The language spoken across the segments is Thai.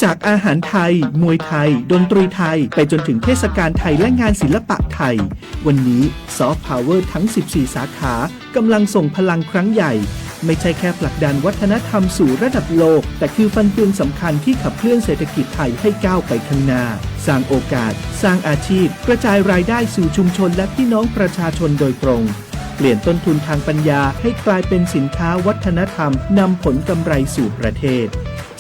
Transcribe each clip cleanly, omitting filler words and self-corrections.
จากอาหารไทยมวยไทยดนตรีไทยไปจนถึงเทศกาลไทยและงานศิลปะไทยวันนี้ซอฟต์พาวเวอร์ทั้ง 14 สาขากำลังส่งพลังครั้งใหญ่ไม่ใช่แค่ผลักดันวัฒนธรรมสู่ระดับโลกแต่คือฟันเฟืองสำคัญที่ขับเคลื่อนเศรษฐกิจไทยให้ก้าวไปข้างหน้าสร้างโอกาสสร้างอาชีพกระจายรายได้สู่ชุมชนและพี่น้องประชาชนโดยตรงเปลี่ยนต้นทุนทางปัญญาให้กลายเป็นสินค้าวัฒนธรรมนำผลกำไรสู่ประเทศ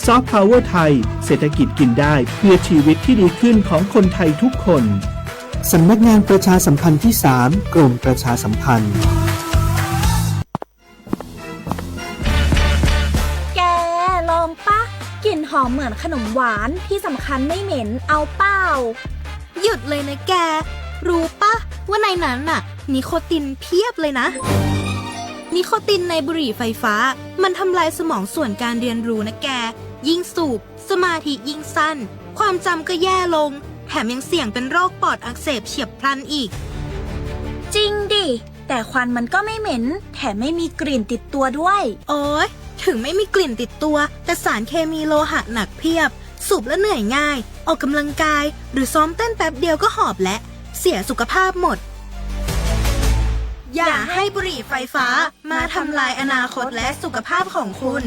ซอฟต์พาวเวอร์ไทยเศรษฐกิจกินได้เพื่อชีวิตที่ดีขึ้นของคนไทยทุกคนสำนักงานประชาสัมพันธ์ที่ 3 กรมประชาสัมพันธ์แกลองปะกลิ่นหอมเหมือนขนมหวานที่สำคัญไม่เหม็นเอาเปล่าหยุดเลยนะแกรู้ปะว่าในนั้นน่ะนิโคตินเพียบเลยนะนิโคตินในบุหรี่ไฟฟ้ามันทำลายสมองส่วนการเรียนรู้นะแกยิ่งสูบสมาธิยิ่งสั้นความจำก็แย่ลงแถมยังเสี่ยงเป็นโรคปอดอักเสบเฉียบพลันอีกจริงดิแต่ควันมันก็ไม่เหม็นแถมไม่มีกลิ่นติดตัวด้วยโอ๊ยถึงไม่มีกลิ่นติดตัวแต่สารเคมีโลหะหนักเพียบสูบแล้วเหนื่อยง่ายออกกำลังกายหรือซ้อมเต้นแป๊บเดียวก็หอบและเสียสุขภาพหมดอย่าให้บุหรี่ไฟฟ้ามาทำลายอนาคตและสุขภาพของคุณ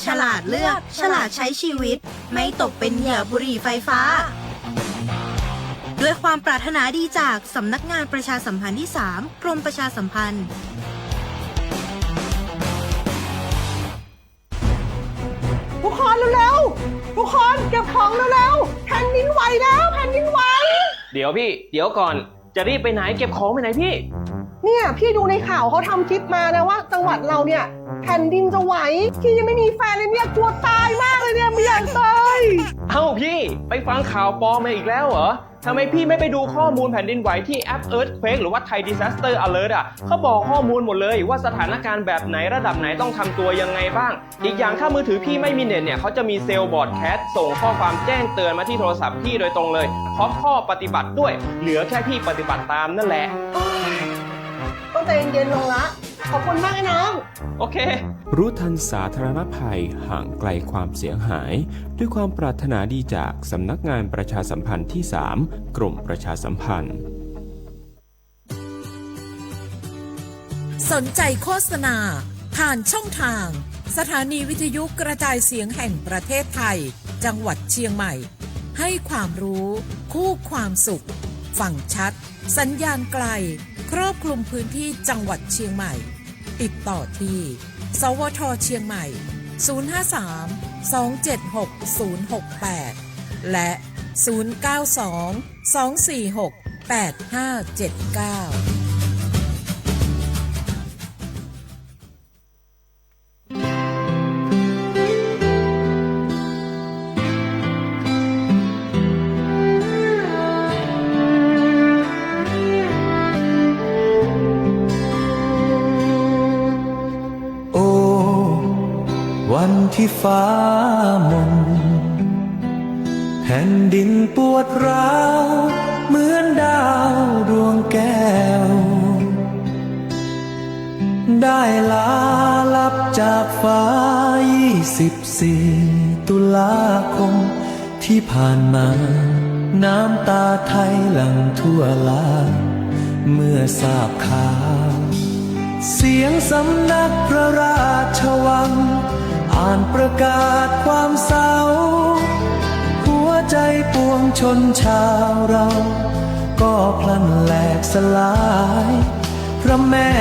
ฉลาดเลือกฉลาดใช้ชีวิตไม่ตกเป็นเหยื่อบุหรี่ไฟฟ้าด้วยความปรารถนาดีจากสำนักงานประชาสัมพันธ์ที่ 3 กรมประชาสัมพันธ์ทุกคนเร็วๆทุกคนเก็บของเร็วๆแผ่นดินไหวแล้วแผ่นดินไหวเดี๋ยวพี่เดี๋ยวก่อนจะรีบไปไหนเก็บของไปไหนพี่เนี่ยพี่ดูในข่าวเขาทำคลิปมานะว่าจังหวัดเราเนี่ยแผ่นดินจะไหวพี่ยังไม่มีแฟนเลยเนี่ยกลัวตายมากเลยเนี่ยไม่อยากตายเอ้าพี่ไปฟังข่าวปลอมมาอีกแล้วเหรอทำไมพี่ไม่ไปดูข้อมูลแผ่นดินไหวที่แอป Earthquake หรือว่า Thai Disaster Alert เขาบอกข้อมูลหมดเลยว่าสถานการณ์แบบไหนระดับไหนต้องทำตัวยังไงบ้างอีกอย่างถ้ามือถือพี่ไม่มีเน็ตเนี่ยเขาจะมีเซลล์บอร์ดแคสต์ส่งข้อความแจ้งเตือนมาที่โทรศัพท์พี่โดยตรงเลยพร้อมข้อปฏิบัติด้วยเหลือแค่พี่ปฏิบัติตามนั่นแหละต้องใจเย็นๆลงละขอบคุณมากไอ้น้องโอเครู้ทันสาธารณภัยห่างไกลความเสียหายด้วยความปรารถนาดีจากสำนักงานประชาสัมพันธ์ที่ 3 กรมประชาสัมพันธ์สนใจโฆษณาผ่านช่องทางสถานีวิทยุกระจายเสียงแห่งประเทศไทยจังหวัดเชียงใหม่ให้ความรู้คู่ความสุขฟังชัดสัญญาณไกลครอบคลุมพื้นที่จังหวัดเชียงใหม่ติดต่อที่สวท.เชียงใหม่053-276-068และ092-246-8579วันที่ฟ้ามนแผ่นดินปวดร้าวเหมือนดาวดวงแก้วได้ลาลับจากฟ้า24 ตุลาคมที่ผ่านมาน้ำตาไทยหลั่งทั่วลาเมื่อทราบข่าวเสียงสำนักพระราชวังอ่านประกาศความเศร้าหัวใจปวงชนชาวเราก็พลันแหลกสลายพระแม่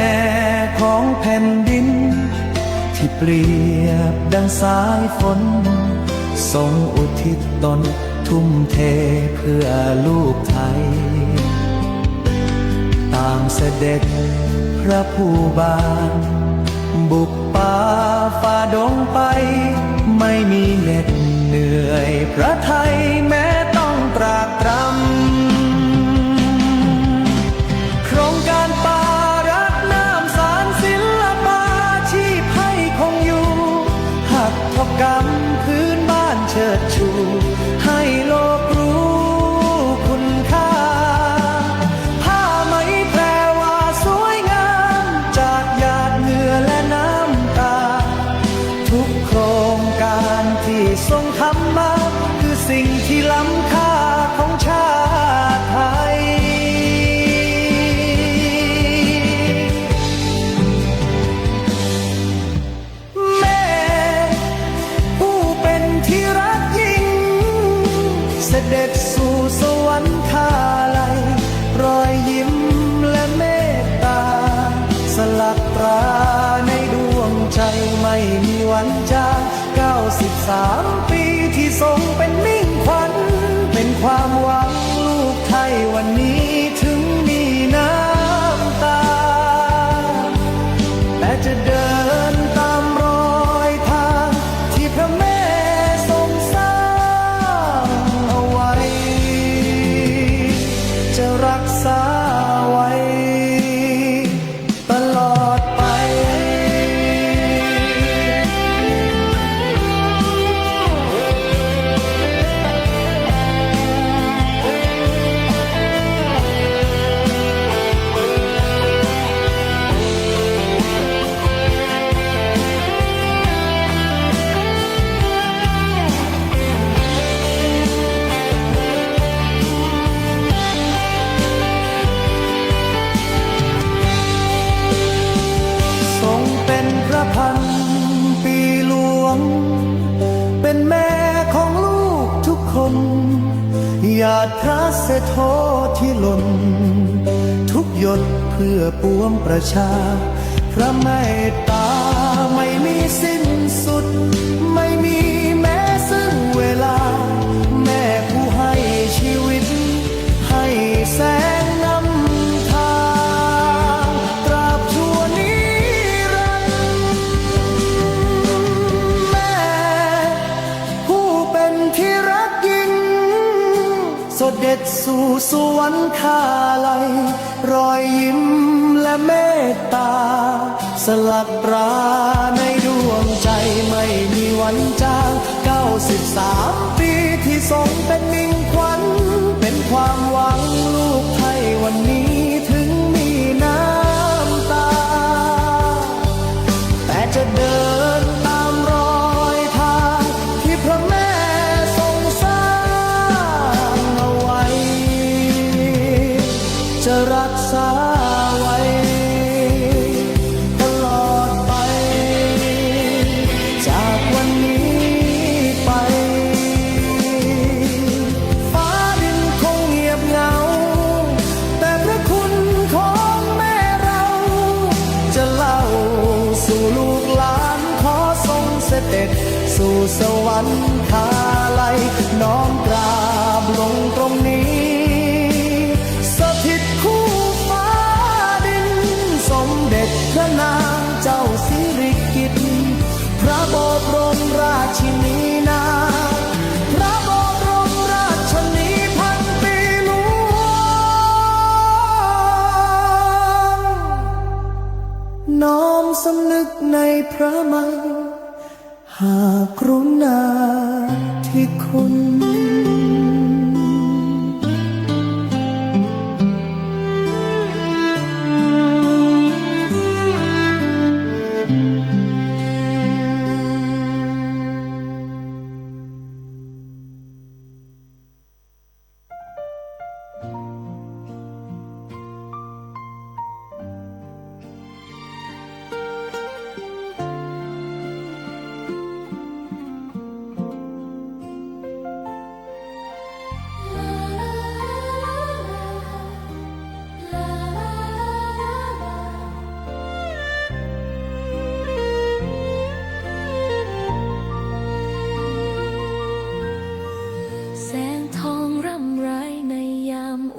ของแผ่นดินที่เปรียบดังสายฝนทรงอุทิศตนทุ่มเทเพื่อลูกไทยตามเสด็จพระผู้บานบุกป่าฝ่าดงไปไม่มีเหน็ดเหนื่อยพระไทยแม้ต้องตรากตรำโครงการป่ารักน้ำสารศิลปาชีพให้คงอยู่หัตถกรรมพื้นบ้านเชิดชูให้โลกรู้คุณค่าผ้าไหมแพรวาสวยงามจากหยาดเหงื่อและน้ำตาทุกโครงการที่ทรงทำมาคือ 73 ปีที่ทรงเป็นมิ่งขวัญเป็นความหวังลูกไทยวันนี้ถึงมีน้ำตาแต่จะเดินตามรอยทางที่พระแม่ทรงสร้างเอาไว้ จะรักษาไว้ตลอดไปทรงเป็นพระพันปีหลวงเป็นแม่ของลูกทุกคนหยาดพระเศรษฐโที่หล่นทุกหยดเพื่อปวงประชาพระเมตตาไม่มีสิ้นสุดไม่มีแม้ซึ่งเวลาแม่ผู้ให้ชีวิตให้แสงนำทางตราบชั่วนิรันดร์แม่ผู้เป็นที่รักยิ่งเสด็จสู่สวรรคาลัยรอยยิ้มและเมตตาสลักตราในดวงใจไม่มีวันจาง93 ปีที่ทรงเป็นมิ่งขวัญเป็นความหวังลูกไทยวันนี้ถึงมีน้ำตาแต่จะเดินตามรอยทางที่พระแม่ทรงสร้างเอาไว้ จะรักษาไว้ตลอดไปจากวันนี้ไปฟ้าดินคงเงียบเหงาแต่พระคุณของแม่เราจะเล่าสู่ลูกหลานขอทรงเสด็จสู่สวรรคาลัยน้อมกราบลงตรงนี้สถิตคู่ฟ้าดินสมเด็จพระนางเจ้าสิริกิติ์พระบรมราชินีนาพระบรมราชนีพันปีหลวงน้อมสำนึกในพระมหากรุณาธิคุณ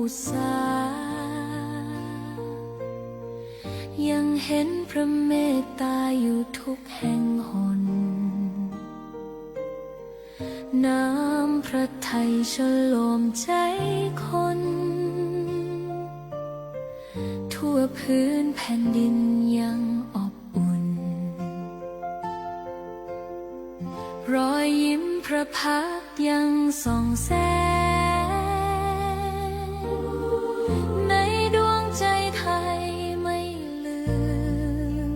อุตสายังเห็นพระเมตตาอยู่ทุกแห่งหนน้ำพระทัยฉโลมใจคนทั่วพื้นแผ่นดินยังอบอุ่นรอยยิ้มพระพักตร์ยังส่องแสงในดวงใจไทยไม่ลืม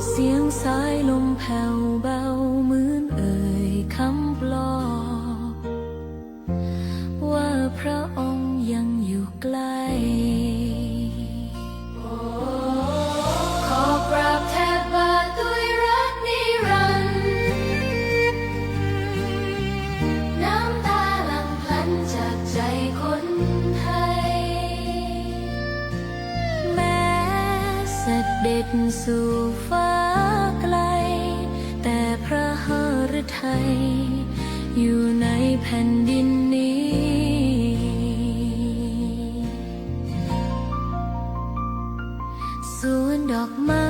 เสียงสายลมแผ่วเบาเหมือนเอ่ยคำปลอบว่าพระองค์ยังอยู่ใกล้ขอกราบแทบบาทด้วยรักนิรันดร์น้ำตาหลั่งพลันจากใจคนไทยแม้เสด็จสู่ฟ้าไกลแต่ ยอยู่ในแผ่นดินนี้สวนดอกไม้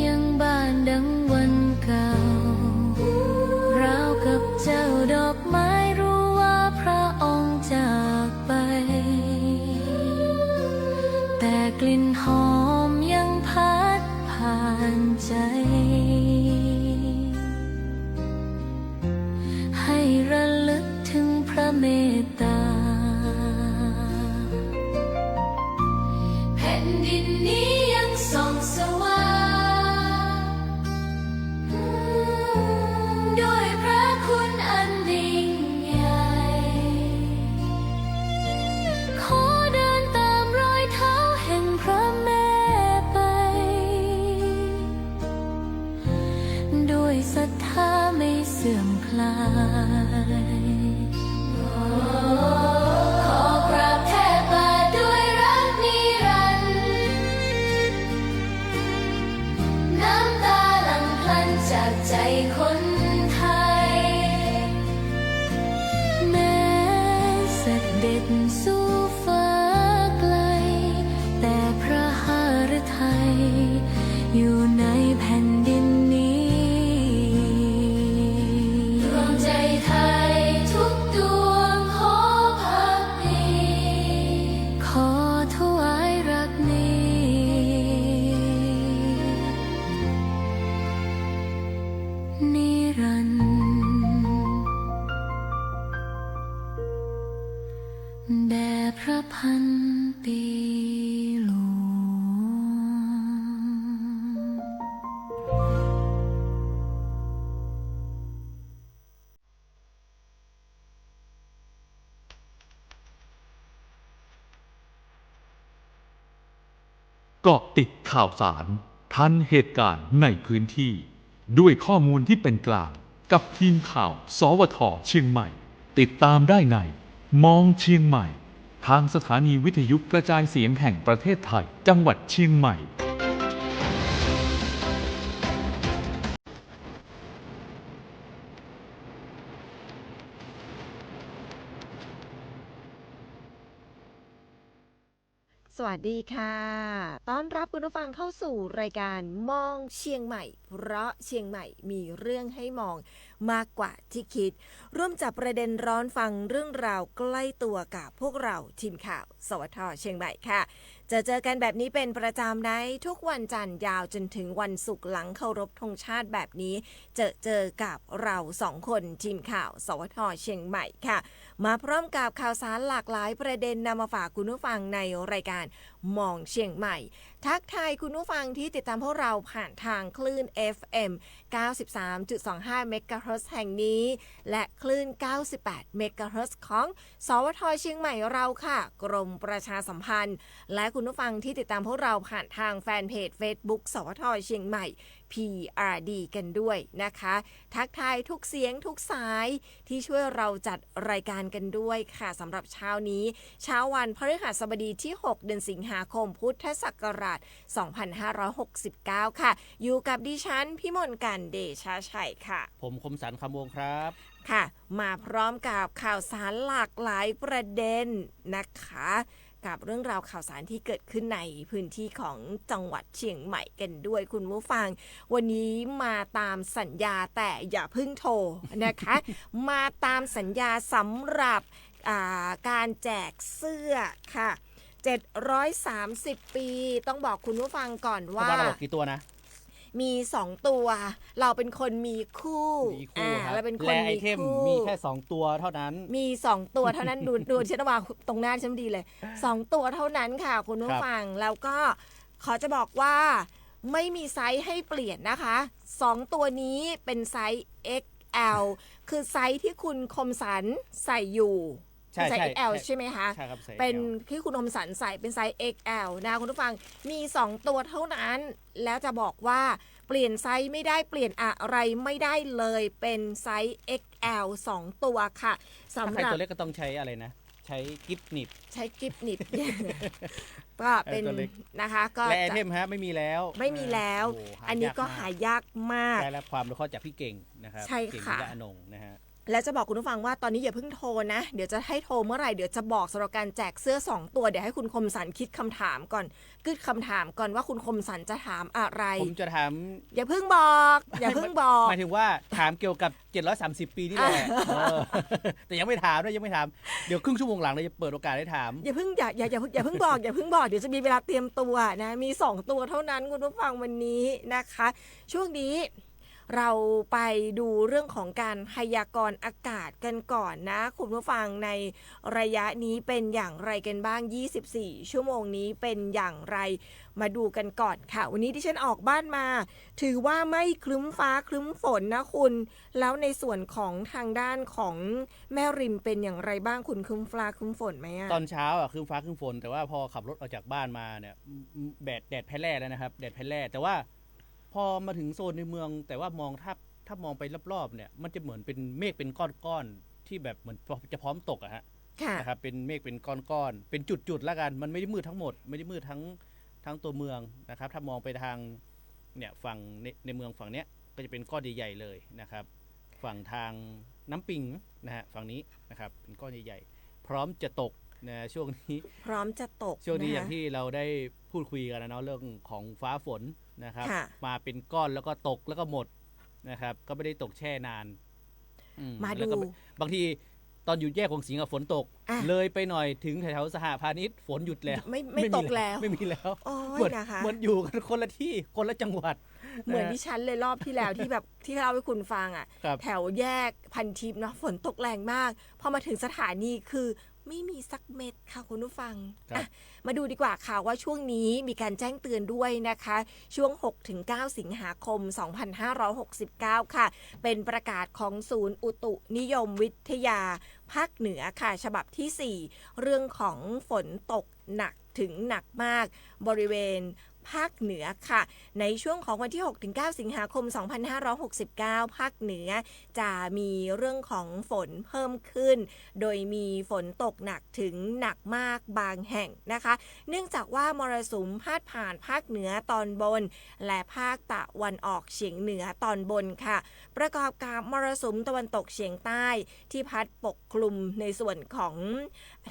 ยังบานดังวันเก่าราวกับเจ้าดอกไม้รู้ว่าพระองค์จากไปแต่กลิ่นหอมยังพัดผ่านใจให้ระลึกถึงพระเมตตาแผ่นดินนี้ยังส่องสว่างด้วยพระคุณอันยิ่งใหญ่ขอเดินตามรอยเท้าแห่งพระแม่ไปด้วยศรัทธาไม่เสื่อมคลายขอกราบแทบบาทด้วยรักนิรันดร์น้ำตาหลั่งพลันจากใจคนไทยแม้เสด็จสู่ฟ้าไกลแต่พระหฤทัยอยู่ในแผ่นดินนี้รวมใจไทยทุกดวงขอพักดีขอถวายรักนี้นิรันดร์แด่พระพันปีหลวง เกาะติดข่าวสารทันเหตุการณ์ในพื้นที่ ด้วยข้อมูลที่เป็นกลางกับทีมข่าว สวท.เชียงใหม่ ติดตามได้ในมองเชียงใหม่ ทางสถานีวิทยุกระจายเสียงแห่งประเทศไทย จังหวัดเชียงใหม่ สวัสดีค่ะต้อนรับคุณผู้ฟังเข้าสู่รายการมองเชียงใหม่เพราะเชียงใหม่มีเรื่องให้มองมากกว่าที่คิดร่วมจับประเด็นร้อนฟังเรื่องราวใกล้ตัวกับพวกเราทีมข่าวสวท.เชียงใหม่ค่ะเจอกันแบบนี้เป็นประจำในทุกวันจันทร์ยาวจนถึงวันศุกร์หลังเคารพธงชาติแบบนี้เจอกับเรา2คนทีมข่าวสวท.เชียงใหม่ค่ะมาพร้อมกับข่าวสารหลากหลายประเด็นนำมาฝากคุณผู้ฟังในรายการมองเชียงใหม่ทักทายคุณผู้ฟังที่ติดตามพวกเราผ่านทางคลื่น FM 93.25 เมกะเฮิรตซ์แห่งนี้และคลื่น 98 เมกะเฮิรตซ์ของสวท.เชียงใหม่เราค่ะกรมประชาสัมพันธ์และคุณผู้ฟังที่ติดตามพวกเราผ่านทางแฟนเพจ Facebook สวท.เชียงใหม่ PRD กันด้วยนะคะทักทายทุกเสียงทุกสายที่ช่วยเราจัดรายการกันด้วยค่ะสำหรับเช้านี้เช้าวันพฤหัสบดีที่6เดือนสิงหาคมพุทธศักราช2569ค่ะอยู่กับดิฉันพิมลกันเดชาชัยค่ะผมคมสันคำวงครับค่ะมาพร้อมกับข่าวสารหลากหลายประเด็นนะคะกับเรื่องราวข่าวสารที่เกิดขึ้นในพื้นที่ของจังหวัดเชียงใหม่กันด้วยคุณผู้ฟังวันนี้มาตามสัญญาแต่อย่าเพิ่งโทรนะคะ มาตามสัญญาสำหรับการแจกเสื้อค่ะ730ปีต้องบอกคุณผู้ฟังก่อนว่าเราบอกกี่ตัวนะมี2ตัวเราเป็นคนมีคู่เราเป็นคนมีคู่มีแค่2ตัวเท่านั้นมี2ตัวเท่านั้นดูเชนวาตรงหน้าฉันดีเลย2ตัวเท่านั้นค่ะคุณผู้ฟังแล้วก็ขอจะบอกว่าไม่มีไซส์ให้เปลี่ยนนะคะ2ตัวนี้เป็นไซส์ XL คือไซส์ที่คุณคมสันใส่อยู่ไซส์ XL ใช่ไหมคะใช่ครับเป็นที่คุณคมสันใส่เป็นไซส์ XL นะคุณผู้ฟังมี2ตัวเท่านั้นแล้วจะบอกว่าเปลี่ยนไซส์ไม่ได้เปลี่ยนอะไรไม่ได้เลยเป็นไซส์ XL 2ตัวค่ะสำหรับใครตัวเล็กก็ต้องใช้อะไรนะ ใช้กิฟหนิบ ใช้กิฟหนิบ ก็เป็น ตัวเล็ก นะคะก็ และไอ จะ เทมฮะไม่มีแล้ว ไม่มีแล้ว โโห อันนี้ก็หาย าก ยากมาก ได้รับความรู้ข้อจากพี่เก่งนะครับ ใช่ เก่ง ค่ะ วิระอนงค์นะฮะ และจะบอกคุณผู้ฟังว่าตอนนี้อย่าเพิ่งโทรนะเดี๋ยวจะให้โทรเมื่อไหร่เดี๋ยวจะบอกสำหรับการแจกเสื้อ2ตัวเดี๋ยวให้คุณคมสันคิดคำถามก่อนกึดคำถามก่อนว่าคุณคมสันจะถามอะไร ผมจะถาม อย่าเพิ่งบอกอย่าเพิ่งบอก หมายถึงว่าถามเกี่ยวกับ 730 ปีนี่แหละแต่ยังไม่ถามด้วยยังไม่ถามเดี๋ยวครึ่งชั่วโมงหลังเราจะเปิดโอกาสให้ถาม อย่าเพิ่งบอกเดี๋ยวจะมีเวลาเตรียมตัวนะมี2ตัวเท่านั้นคุณผู้ฟังวันนี้นะคะ ช่วงนี้เราไปดูเรื่องของการพยากรณ์อากาศกันก่อนนะคุณผู้ฟังในระยะนี้เป็นอย่างไรกันบ้าง24ชั่วโมงนี้เป็นอย่างไรมาดูกันก่อนค่ะวันนี้ที่ฉันออกบ้านมาถือว่าไม่ครึ้มฟ้าครึ้มฝนนะคุณแล้วในส่วนของทางด้านของแม่ริมเป็นอย่างไรบ้างคุณครึ้มฟ้าครึ้มฝนไหมอะ ตอนเช้าครึ้มฟ้าครึ้มฝนแต่ว่าพอขับรถออกจากบ้านมาเนี่ยแดดแพ้แล่แล้วนะครับแดดแพ้แล่แต่ว่าพอมาถึงโซนในเมืองแต่ว่ามองถ้ามองไปรอบๆเนี่ยมันจะเหมือนเป็นเมฆเป็นก้อนๆที่แบบเหมือนจะพร้อมตกอะฮะนะครับเป็นเมฆเป็นก้อนๆเป็นจุดๆแล้วกันมันไม่ได้มืดทั้งหมดไม่ได้มืดทั้งตัวเมืองนะครับถ้ามองไปทางเนี่ยฝั่งในเมืองฝั่งเนี้ยก็จะเป็นก้อนใหญ่ๆเลยนะครับฝั่งทางน้ำปิงนะฮะฝั่งนี้นะครับเป็นก้อนใหญ่ๆพร้อมจะตกนะช่วงนี้พร้อมจะตกช่วงนี้อย่างที่เราได้พูดคุยกันนะเนาะเรื่องของฟ้าฝนนะครับมาเป็นก้อนแล้วก็ตกแล้วก็หมดนะครับก็ไม่ได้ตกแช่นานมาดูบางทีตอนอยู่แยกของสิงห์ฝนตกเลยไปหน่อยถึงแถวสหพาณิชย์ฝนหยุดแล้วไม่ตกแล้วไม่มีแล้วเหมือนอยู่กันคนละที่คนละจังหวัดเหมือนที่ฉันเลยรอบที่แล้วที่แบบที่เล่าให้คุณฟังอ่ะแถวแยกพันทิพย์เนาะฝนตกแรงมากพอมาถึงสถานีคือไม่มีสักเม็ดค่ะคุณผู้ฟังมาดูดีกว่าค่ะว่าช่วงนี้มีการแจ้งเตือนด้วยนะคะช่วง 6-9 สิงหาคม 2569 ค่ะเป็นประกาศของศูนย์อุตุนิยมวิทยาภาคเหนือค่ะฉบับที่ 4 เรื่องของฝนตกหนักถึงหนักมากบริเวณภาคเหนือค่ะในช่วงของวันที่ 6-9 สิงหาคม 2569 ภาคเหนือจะมีเรื่องของฝนเพิ่มขึ้นโดยมีฝนตกหนักถึงหนักมากบางแห่งนะคะเนื่องจากว่ามรสุมพาดผ่านภาคเหนือตอนบนและภาคตะวันออกเฉียงเหนือตอนบนค่ะประกอบกับมรสุมตะวันตกเฉียงใต้ที่พัดปกคลุมในส่วนของ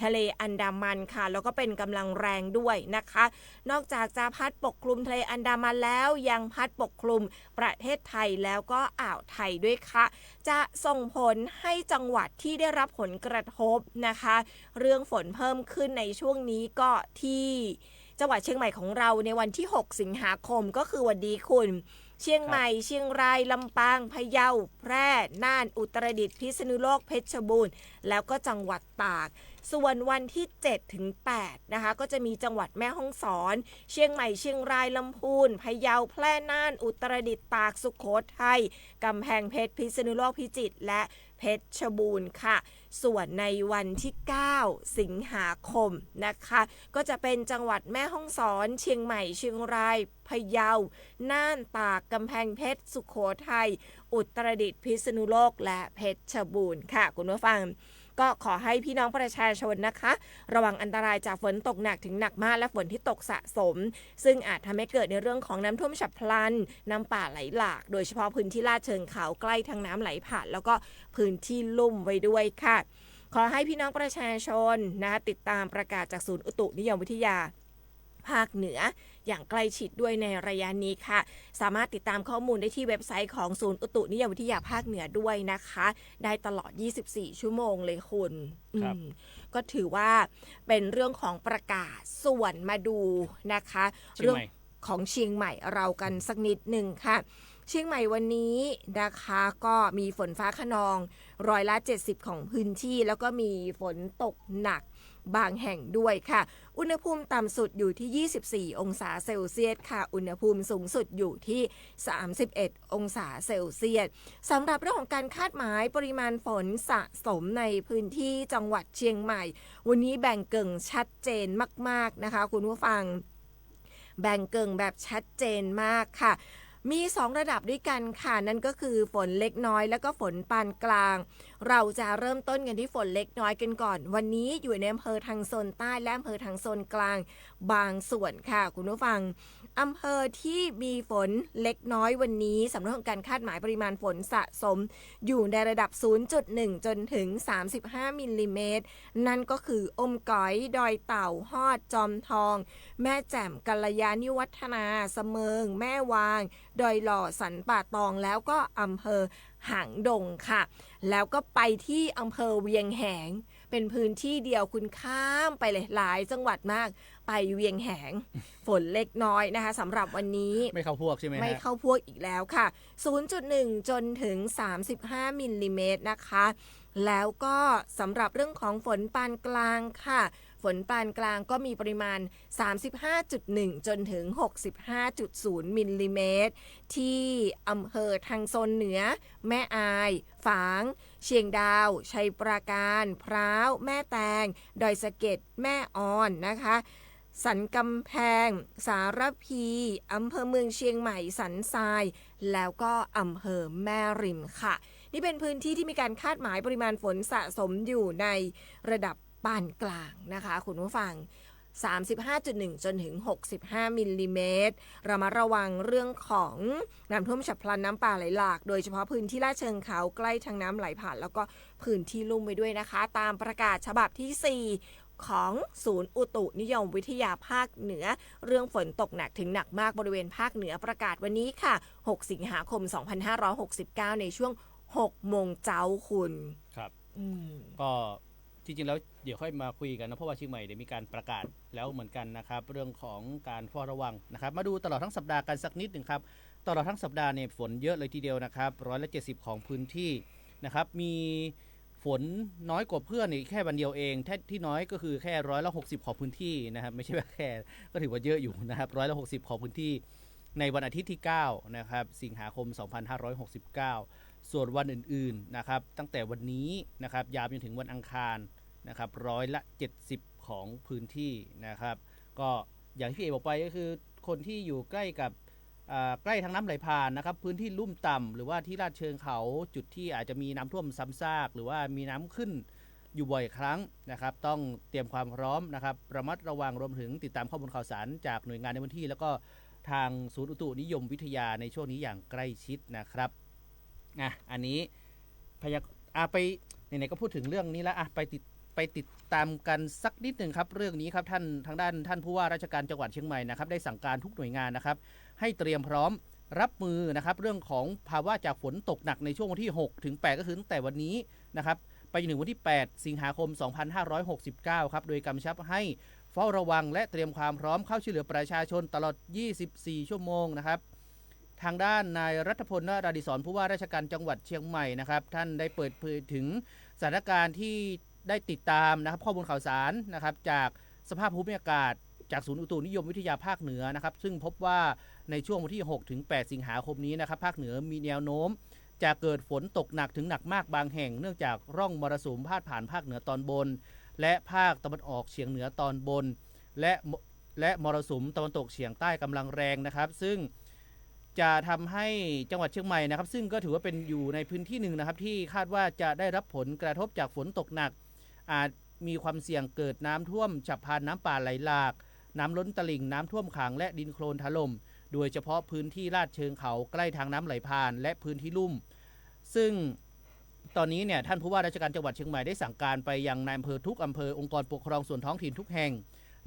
ทะเลอันดามันค่ะแล้วก็เป็นกำลังแรงด้วยนะคะนอกจากจะพัดปกคลุมทะเลอันดามันแล้วยังพัดปกคลุมประเทศไทยแล้วก็อ่าวไทยด้วยค่ะจะส่งผลให้จังหวัดที่ได้รับผลกระทบนะคะเรื่องฝนเพิ่มขึ้นในช่วงนี้ก็ที่จังหวัดเชียงใหม่ของเราในวันที่ 6 สิงหาคมก็คือวันดีคุณเชียงใหม่เชียงรายลำปางพะเยาแพร่น่านอุตรดิตถ์พิษณุโลกเพชรบูรณ์แล้วก็จังหวัดตากส่วนวันที่7ถึง8นะคะก็จะมีจังหวัดแม่ฮ่องสอนเชียงใหม่เชียงรายลำพูนพะเยาแพร่น่านอุตรดิตถ์ตากสุโขทัยกำแพงเพชรพิษณุโลกพิจิตรและเพชรบูรณ์ค่ะส่วนในวันที่9สิงหาคมนะคะก็จะเป็นจังหวัดแม่ฮ่องสอนเชียงใหม่เชียงรายพะเยาน่านตากกำแพงเพชรสุโขทัยอุตรดิตถ์พิษณุโลกและเพชรบูรณ์ค่ะคุณผู้ฟังก็ขอให้พี่น้องประชาชนนะคะระวังอันตรายจากฝนตกหนักถึงหนักมากและฝนที่ตกสะสมซึ่งอาจทำให้เกิดในเรื่องของน้ำท่วมฉับพลันน้ำป่าไหลหลากโดยเฉพาะพื้นที่ลาดเชิงเขาใกล้ทางน้ำไหลผ่านแล้วก็พื้นที่ลุ่มไว้ด้วยค่ะขอให้พี่น้องประชาชนนะติดตามประกาศจากศูนย์อุตุนิยมวิทยาภาคเหนืออย่างใกล้ชิดด้วยในระยะนี้ค่ะสามารถติดตามข้อมูลได้ที่เว็บไซต์ของศูนย์อุตุนิยมวิทยาภาคเหนือด้วยนะคะได้ตลอด24ชั่วโมงเลยคุณก็ถือว่าเป็นเรื่องของประกาศส่วนมาดูนะคะเรื่องของเชียงใหม่เรากันสักนิดนึงค่ะเชียงใหม่วันนี้นะคะก็มีฝนฟ้าคะนอง70%ของพื้นที่แล้วก็มีฝนตกหนักบางแห่งด้วยค่ะอุณหภูมิต่ำสุดอยู่ที่24องศาเซลเซียสค่ะอุณหภูมิสูงสุดอยู่ที่31องศาเซลเซียสสำหรับเรื่องของการคาดหมายปริมาณฝนสะสมในพื้นที่จังหวัดเชียงใหม่วันนี้แบ่งเกิ่งชัดเจนมากๆนะคะคุณผู้ฟังแบ่งเกิ่งแบบชัดเจนมากค่ะ มี2ระดับด้วยกันค่ะนั่นก็คือฝนเล็กน้อยแล้วก็ฝนปานกลางเราจะเริ่มต้นกันที่ฝนเล็กน้อยกันก่อนวันนี้อยู่ในอำเภอทางโซนใต้และอำเภอทางโซนกลางบางส่วนค่ะคุณผู้ฟังอำเภอที่มีฝนเล็กน้อยวันนี้สำนักงานการคาดหมายปริมาณฝนสะสมอยู่ในระดับ 0.1 จนถึง 35 มิลลิเมตรนั่นก็คืออมก๋อยดอยเต่าฮอดจอมทองแม่แจ่มกัลยาณิวัฒนาเสมิงแม่วางดอยหล่อสันป่าตองแล้วก็อำเภอหางดงค่ะแล้วก็ไปที่อำเภอเวียงแหงเป็นพื้นที่เดียวคุณข้ามไปเลยหลายจังหวัดมากไปเวียงแหง ฝนเล็กน้อยนะคะสำหรับวันนี้ไม่เข้าพวกใช่ไหมไม่เข้าพวกอีกแล้วค่ะ 0.1 จนถึง 35 มิลลิเมตรนะคะแล้วก็สำหรับเรื่องของฝนปานกลางค่ะฝนปานกลางก็มีปริมาณ 35.1 จนถึง 65.0 มิลลิเมตรที่อำเภอทางโซนเหนือแม่อายฝางเชียงดาวชัยปราการพร้าวแม่แตงดอยสะเก็ดแม่ออนนะคะสันกำแพงสารพีอำเภอเมืองเชียงใหม่สันทรายแล้วก็อำเภอแม่ริมค่ะนี่เป็นพื้นที่ที่มีการคาดหมายปริมาณฝนสะสมอยู่ในระดับปานกลางนะคะคุณผู้ฟัง 35.1 จนถึง 65 มิลลิเมตรเรามาระวังเรื่องของน้ำท่วมฉับพลันน้ำป่าไหลหลากโดยเฉพาะพื้นที่ลาดเชิงเขาใกล้ทางน้ำไหลผ่านแล้วก็พื้นที่ลุ่มไปด้วยนะคะตามประกาศฉบับที่ 4ของศูนย์อุตุนิยมวิทยาภาคเหนือเรื่องฝนตกหนักถึงหนักมากบริเวณภาคเหนือประกาศวันนี้ค่ะ6สิงหาคม2569ในช่วง6โมงเช้าคุณครับก็จริงๆแล้วเดี๋ยวค่อยมาคุยกันนะเพราะว่าเชียงใหม่ได้มีการประกาศแล้วเหมือนกันนะครับเรื่องของการเฝ้าระวังนะครับมาดูตลอดทั้งสัปดาห์กันสักนิดหนึ่งครับตลอดทั้งสัปดาห์เนี่ยฝนเยอะเลยทีเดียวนะครับ170ของพื้นที่นะครับมีฝนน้อยกว่าเพื่อนอีกแค่วันเดียวเองที่น้อยก็คือแค่160ของพื้นที่นะครับไม่ใช่ว่าแค่ก็ถือว่าเยอะอยู่นะครับ160ของพื้นที่ในวันอาทิตย์ที่9นะครับสิงหาคม2569ส่วนวันอื่นๆนะครับตั้งแต่วันนี้นะครับยาวจนถึงวันอังคารนะครับ170ของพื้นที่นะครับก็อย่างที่พี่เอบอกไปก็คือคนที่อยู่ใกล้กับใกล้ทางน้ำไหลผ่านนะครับพื้นที่ลุ่มต่ำหรือว่าที่ลาดเชิงเขาจุดที่อาจจะมีน้ำท่วมซ้ำซากหรือว่ามีน้ำขึ้นอยู่บ่อยครั้งนะครับต้องเตรียมความพร้อมนะครับระมัดระวังรวมถึงติดตามข้อมูลข่าวสารจากหน่วยงานในพื้นที่แล้วก็ทางศูนย์อุตุนิยมวิทยาในช่วงนี้อย่างใกล้ชิดนะครับอันนี้ไปไหนๆก็พูดถึงเรื่องนี้แล้วไปติดตามกันสักนิดหนึ่งครับเรื่องนี้ครับทางด้านท่านผู้ว่าราชการจังหวัดเชียงใหม่นะครับได้สั่งการทุกหน่วยงานนะครับให้เตรียมพร้อมรับมือนะครับเรื่องของภาวะจากฝนตกหนักในช่วงวันที่6ถึง8ก็คือตั้งแต่วันนี้นะครับไปจนถึงวันที่8สิงหาคม2569ครับโดยกำชับให้เฝ้าระวังและเตรียมความพร้อมเข้าช่วยเหลือประชาชนตลอด24ชั่วโมงนะครับทางด้านนายรัฐพล นราธิศรผู้ว่าราชการจังหวัดเชียงใหม่นะครับท่านได้เปิดเผยถึงสถานการณ์ที่ได้ติดตามนะครับข้อมูลข่าวสารนะครับจากสภาพภูมิอากาศจากศูนย์อุตุนิยมวิทยาภาคเหนือนะครับซึ่งพบว่าในช่วงวันที่6ถึง8สิงหาคมนี้นะครับภาคเหนือมีแนวโน้มจะเกิดฝนตกหนักถึงหนักมากบางแห่งเนื่องจากร่องมรสุมพาดผ่านภาคเหนือตอนบนและภาคตะวันออกเฉียงเหนือตอนบนและมรสุมตะวันตกเฉียงใต้กำลังแรงนะครับซึ่งจะทำให้จังหวัดเชียงใหม่นะครับซึ่งก็ถือว่าเป็นอยู่ในพื้นที่หนึ่งนะครับที่คาดว่าจะได้รับผลกระทบจากฝนตกหนักอาจมีความเสี่ยงเกิดน้ำท่วมฉับพลันน้ำป่าไหลหลากน้ำล้นตลิ่งน้ำท่วมขังและดินโคลนถล่มโดยเฉพาะพื้นที่ลาดเชิงเขาใกล้ทางน้ำไหลผ่านและพื้นที่ลุ่มซึ่งตอนนี้เนี่ยท่านผู้ว่าราชการจังหวัดเชียงใหม่ได้สั่งการไปยังนายอำเภอทุกอำเภอองค์กรปกครองส่วนท้องถิ่นทุกแห่ง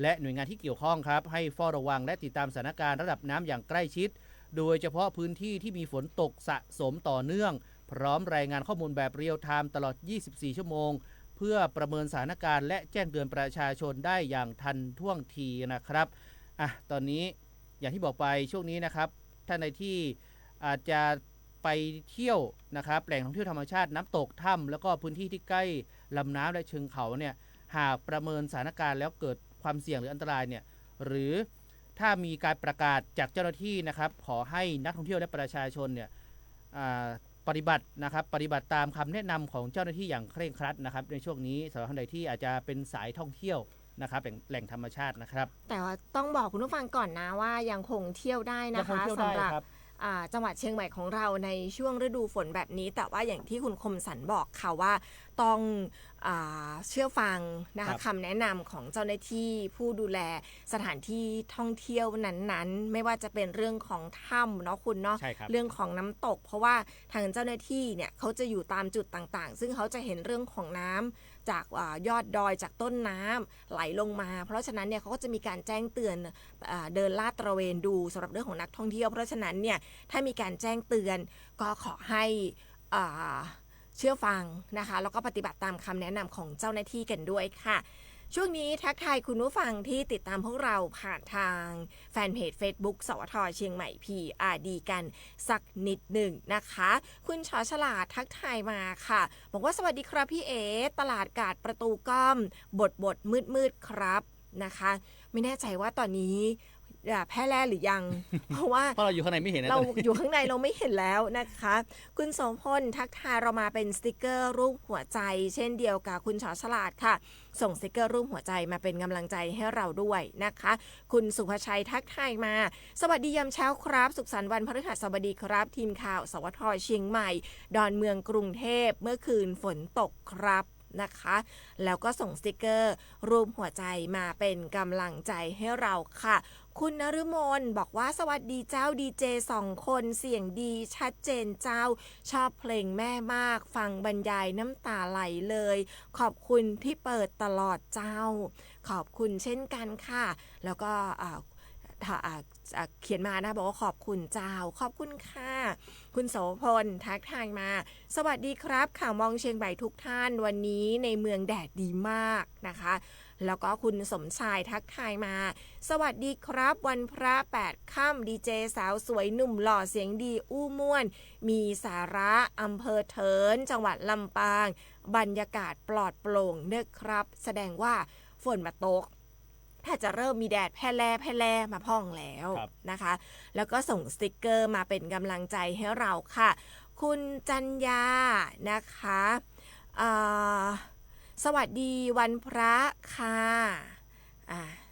และหน่วยงานที่เกี่ยวข้องครับให้เฝ้าระวังและติดตามสถานการณ์ระดับน้ำอย่างใกล้ชิดโดยเฉพาะพื้นที่ที่มีฝนตกสะสมต่อเนื่องพร้อมรายงานข้อมูลแบบเรียลไทม์ตลอด24ชั่วโมงเพื่อประเมินสถานการณ์และแจ้งเตือนประชาชนได้อย่างทันท่วงทีนะครับตอนนี้อย่างที่บอกไปช่วงนี้นะครับท่านใดที่อาจจะไปเที่ยวนะครับแหล่งท่องเที่ยวธรรมชาติน้ำตกถ้ำแล้วก็พื้นที่ที่ใกล้ลำน้ำและเชิงเขาเนี่ยหากประเมินสถานการณ์แล้วเกิดความเสี่ยงหรืออันตรายเนี่ยหรือถ้ามีการประกาศจากเจ้าหน้าที่นะครับขอให้นักท่องเที่ยวและประชาชนเนี่ยปฏิบัติตามคำแนะนำของเจ้าหน้าที่อย่างเคร่งครัดนะครับในช่วงนี้สำหรับท่านใดที่อาจจะเป็นสายท่องเที่ยวนะครับแหล่งธรรมชาตินะครับแต่ว่าต้องบอกคุณผู้ฟังก่อนนะว่ายังคงเที่ยวได้นะคะสำหรับ จังหวัดเชียงใหม่ของเราในช่วงฤดูฝนแบบนี้แต่ว่าอย่างที่คุณคมสันบอกค่ะว่าต้องเชื่อฟังนะคะคำแนะนำของเจ้าหน้าที่ผู้ดูแลสถานที่ท่องเที่ยวนั้นๆไม่ว่าจะเป็นเรื่องของถ้ำเนาะคุณเนาะเรื่องของน้ำตกเพราะว่าทางเจ้าหน้าที่เนี่ยเขาจะอยู่ตามจุดต่างๆซึ่งเขาจะเห็นเรื่องของน้ำจากยอดดอยจากต้นน้ำไหลลงมาเพราะฉะนั้นเนี่ยเขาก็จะมีการแจ้งเตือนเดินลาดตระเวนดูสำหรับเรื่องของนักท่องเที่ยวเพราะฉะนั้นเนี่ยถ้ามีการแจ้งเตือนก็ขอให้เชื่อฟังนะคะแล้วก็ปฏิบัติตามคำแนะนำของเจ้าหน้าที่กันด้วยค่ะช่วงนี้ทักทายคุณผู้ฟังที่ติดตามพวกเราผ่านทางแฟนเพจ Facebook สวทเชียงใหม่ PRD กันสักนิดหนึ่งนะคะคุณชอฉลาดทักทายมาค่ะบอกว่าสวัสดีครับพี่เอตลาดกาดประตูก้อมบทมืดครับนะคะไม่แน่ใจว่าตอนนี้แพร่แร่หรือยัง เพราะว่าเราอยู่ข้างในไม่เห็นนะ เราอยู่ข้างในเราไม่เห็นแล้วนะคะคุณสมพลทักทายเรามาเป็นสติกเกอร์รูปหัวใจเช่นเดียวกับคุณชอฉลาดค่ะส่งสติกเกอร์รูปหัวใจมาเป็นกำลังใจให้เราด้วยนะคะคุณสุภชัยทักทายมาสวัสดียามเช้าครับสุขสันต์วันพฤหัสบดีครับทีมข่าวสวทเชียงใหม่ดอนเมืองกรุงเทพเมื่อคืนฝนตกครับนะคะแล้วก็ส่งสติกเกอร์รูปหัวใจมาเป็นกำลังใจให้เราค่ะคุณนฤมลบอกว่าสวัสดีเจ้าดีเจ2 คนเสียงดีชัดเจนเจ้าชอบเพลงแม่มากฟังบรรยายน้ำตาไหลเลยขอบคุณที่เปิดตลอดเจ้าขอบคุณเช่นกันค่ะแล้วก็เขียนมานะบอกว่าขอบคุณเจ้าขอบคุณค่ะคุณโสพลทักทายมาสวัสดีครับข่าวมองเชียงใหม่ทุกท่านวันนี้ในเมืองแดดดีมากนะคะแล้วก็คุณสมชายทักทายมาสวัสดีครับวันพระ8 ค่ำดีเจสาวสวยหนุ่มหล่อเสียงดีอู้ม่วนมีสาระอำเภอเถินจังหวัดลำปางบรรยากาศปลอดโปร่งเด้อครับแสดงว่าฝนมาตกถ้าจะเริ่มมีแดดแพร่มาพ่องแล้วนะคะแล้วก็ส่งสติกเกอร์มาเป็นกำลังใจให้เราค่ะคุณจัญญานะคะสวัสดีวันพระค่ะ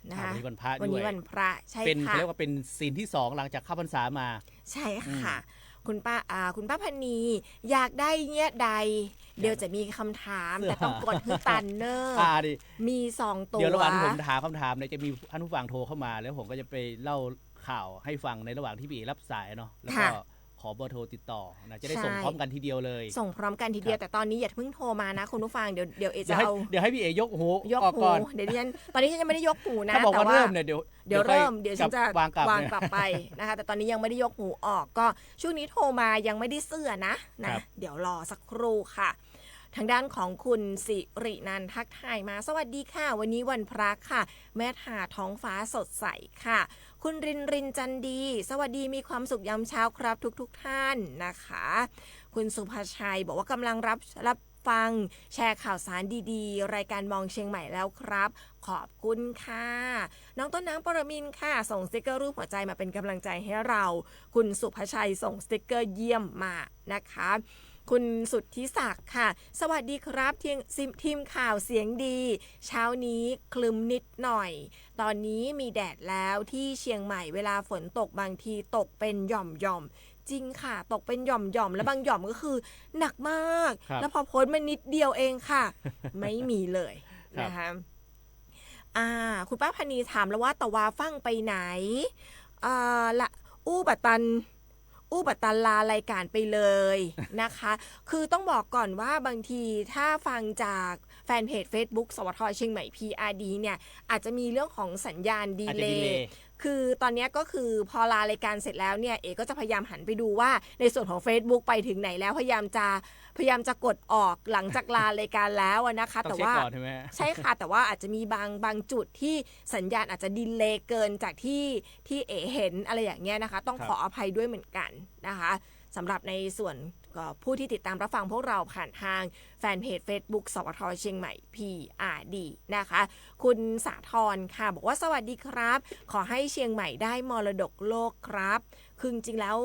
นะคะวันนี้วันพระด้วย วันนี้วันพระใช่ค่ะเป็นเรียกว่าเป็นศีลที่2หลังจากเข้าพรรษามาใช่ค่ะคุณป้าพนีอยากได้เงี้ยใดเดี๋ยวจะมีคำถามแต่ต้องกดคือตันเนอร์มี2 ตัวเดี๋ยวระหว่างที่ผมถามคำถามเนี่ยจะมีท่านผู้ฟังโทรเข้ามาแล้วผมก็จะไปเล่าข่าวให้ฟังในระหว่างที่พี่รับสายเนาะแล้วก็ขอเบอร์โทรติดต่อนะจะได้ส่งพร้อมกันทีเดียวเลยส่งพร้อมกันทีเดียวแต่ตอนนี้อย่าเพิ่งโทรมานะคุณผู้ฟังเดี๋ยวเอจะเอาเดี๋ยวให้พี่เอยกหูออกก่อนเดี๋ยวตอนนี้ฉันยังไม่ได้ยกหูนะแต่ว่าเริ่มเนี่ยเดี๋ยวฉันจะวางกลับไปนะคะแต่ตอนนี้ยังไม่ได้ยกหูออกก็ช่วงนี้โทรมายังไม่ได้เสื้อนะเดี๋ยวรอสักครู่ค่ะทางด้านของคุณสิรินันท์ทักทายมาสวัสดีค่ะวันนี้วันพระค่ะแม่ทาท้องฟ้าสดใสค่ะคุณรินจันดีสวัสดีมีความสุขยามเช้าครับทุกท่านนะคะคุณสุภาชัยบอกว่ากำลังรับฟังแชร์ข่าวสารดีๆรายการมองเชียงใหม่แล้วครับขอบคุณค่ะน้องต้นน้ำปรมินค่ะส่งสติกเกอร์รูปหัวใจมาเป็นกำลังใจให้เราคุณสุภาชัยส่งสติกเกอร์เยี่ยมมานะคะคุณสุทธิศักดิ์ค่ะสวัสดีครับทีมข่าวเสียงดีเช้านี้คลึมนิดหน่อยตอนนี้มีแดดแล้วที่เชียงใหม่เวลาฝนตกบางทีตกเป็นหย่อมจริงค่ะตกเป็นหย่อมแล้วบางหย่อมก็คือหนักมากแล้วพอพ้นมานิดเดียวเองค่ะ ไม่มีเลยนะคะคุณป้าพนีถามแล้วว่าตะวาฟั่งไปไหนละอู้บัตตันลารายการไปเลยนะคะคือต้องบอกก่อนว่าบางทีถ้าฟังจากแฟนเพจ Facebook สวทเชียงใหม่ PRD เนี่ยอาจจะมีเรื่องของสัญญาณดีเลย์คือตอนนี้ก็คือพอลารายการเสร็จแล้วเนี่ยเอก็จะพยายามหันไปดูว่าในส่วนของ Facebook ไปถึงไหนแล้วพยายามจะกดออกหลังจากลารายการแล้วนะคะแต่ว่าใช่ค่ะแต่ว่าอาจจะมีบางจุดที่สัญญาณอาจจะดีเลย์เกินจากที่เอเห็นอะไรอย่างเงี้ยนะคะต้องขออภัยด้วยเหมือนกันนะคะสำหรับในส่วนผู้ที่ติดตามรับฟังพวกเราผ่านทางแฟนเพจ Facebook สวทเชียงใหม่ PRD นะคะคุณสาธรค่ะบอกว่าสวัสดีครับขอให้เชียงใหม่ได้มรดกโลกครับคือจริงๆแล้ว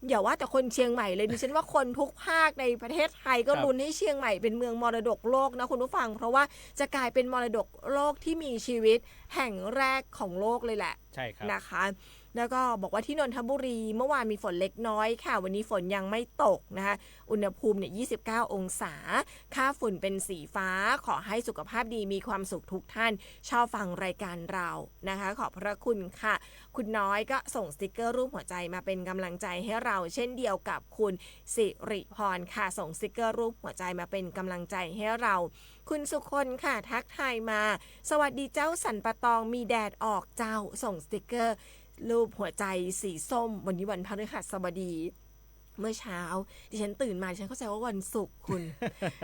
อย่าว่าแต่คนเชียงใหม่เลยดิฉันว่าคนทุกภาคในประเทศไทยก็ลุ้นให้เชียงใหม่เป็นเมืองมรดกโลกนะคุณผู้ฟังเพราะว่าจะกลายเป็นมรดกโลกที่มีชีวิตแห่งแรกของโลกเลยแหละ ใช่ครับนะคะ แล้วก็บอกว่าที่นนทบุรีเมื่อวานมีฝนเล็กน้อยค่ะวันนี้ฝนยังไม่ตกนะคะอุณหภูมิเนี่ย29 องศาค่าฝุ่นเป็นสีฟ้าขอให้สุขภาพดีมีความสุขทุกท่านชอบฟังรายการเรานะคะขอบพระคุณค่ะคุณน้อยก็ส่งสติกเกอร์รูปหัวใจมาเป็นกำลังใจให้เราเช่นเดียวกับคุณสิริพรค่ะส่งสติกเกอร์รูปหัวใจมาเป็นกำลังใจให้เราคุณสุคนค่ะทักทายมาสวัสดีเจ้าสันปะตองมีแดดออกเจ้าส่งสติกเกอร์รูปหัวใจสีส้มวันนี้วันพฤหัสบดีเมื่อเช้าดิฉันตื่นมาดิฉันเข้าใจว่าวันศุกร์คุณ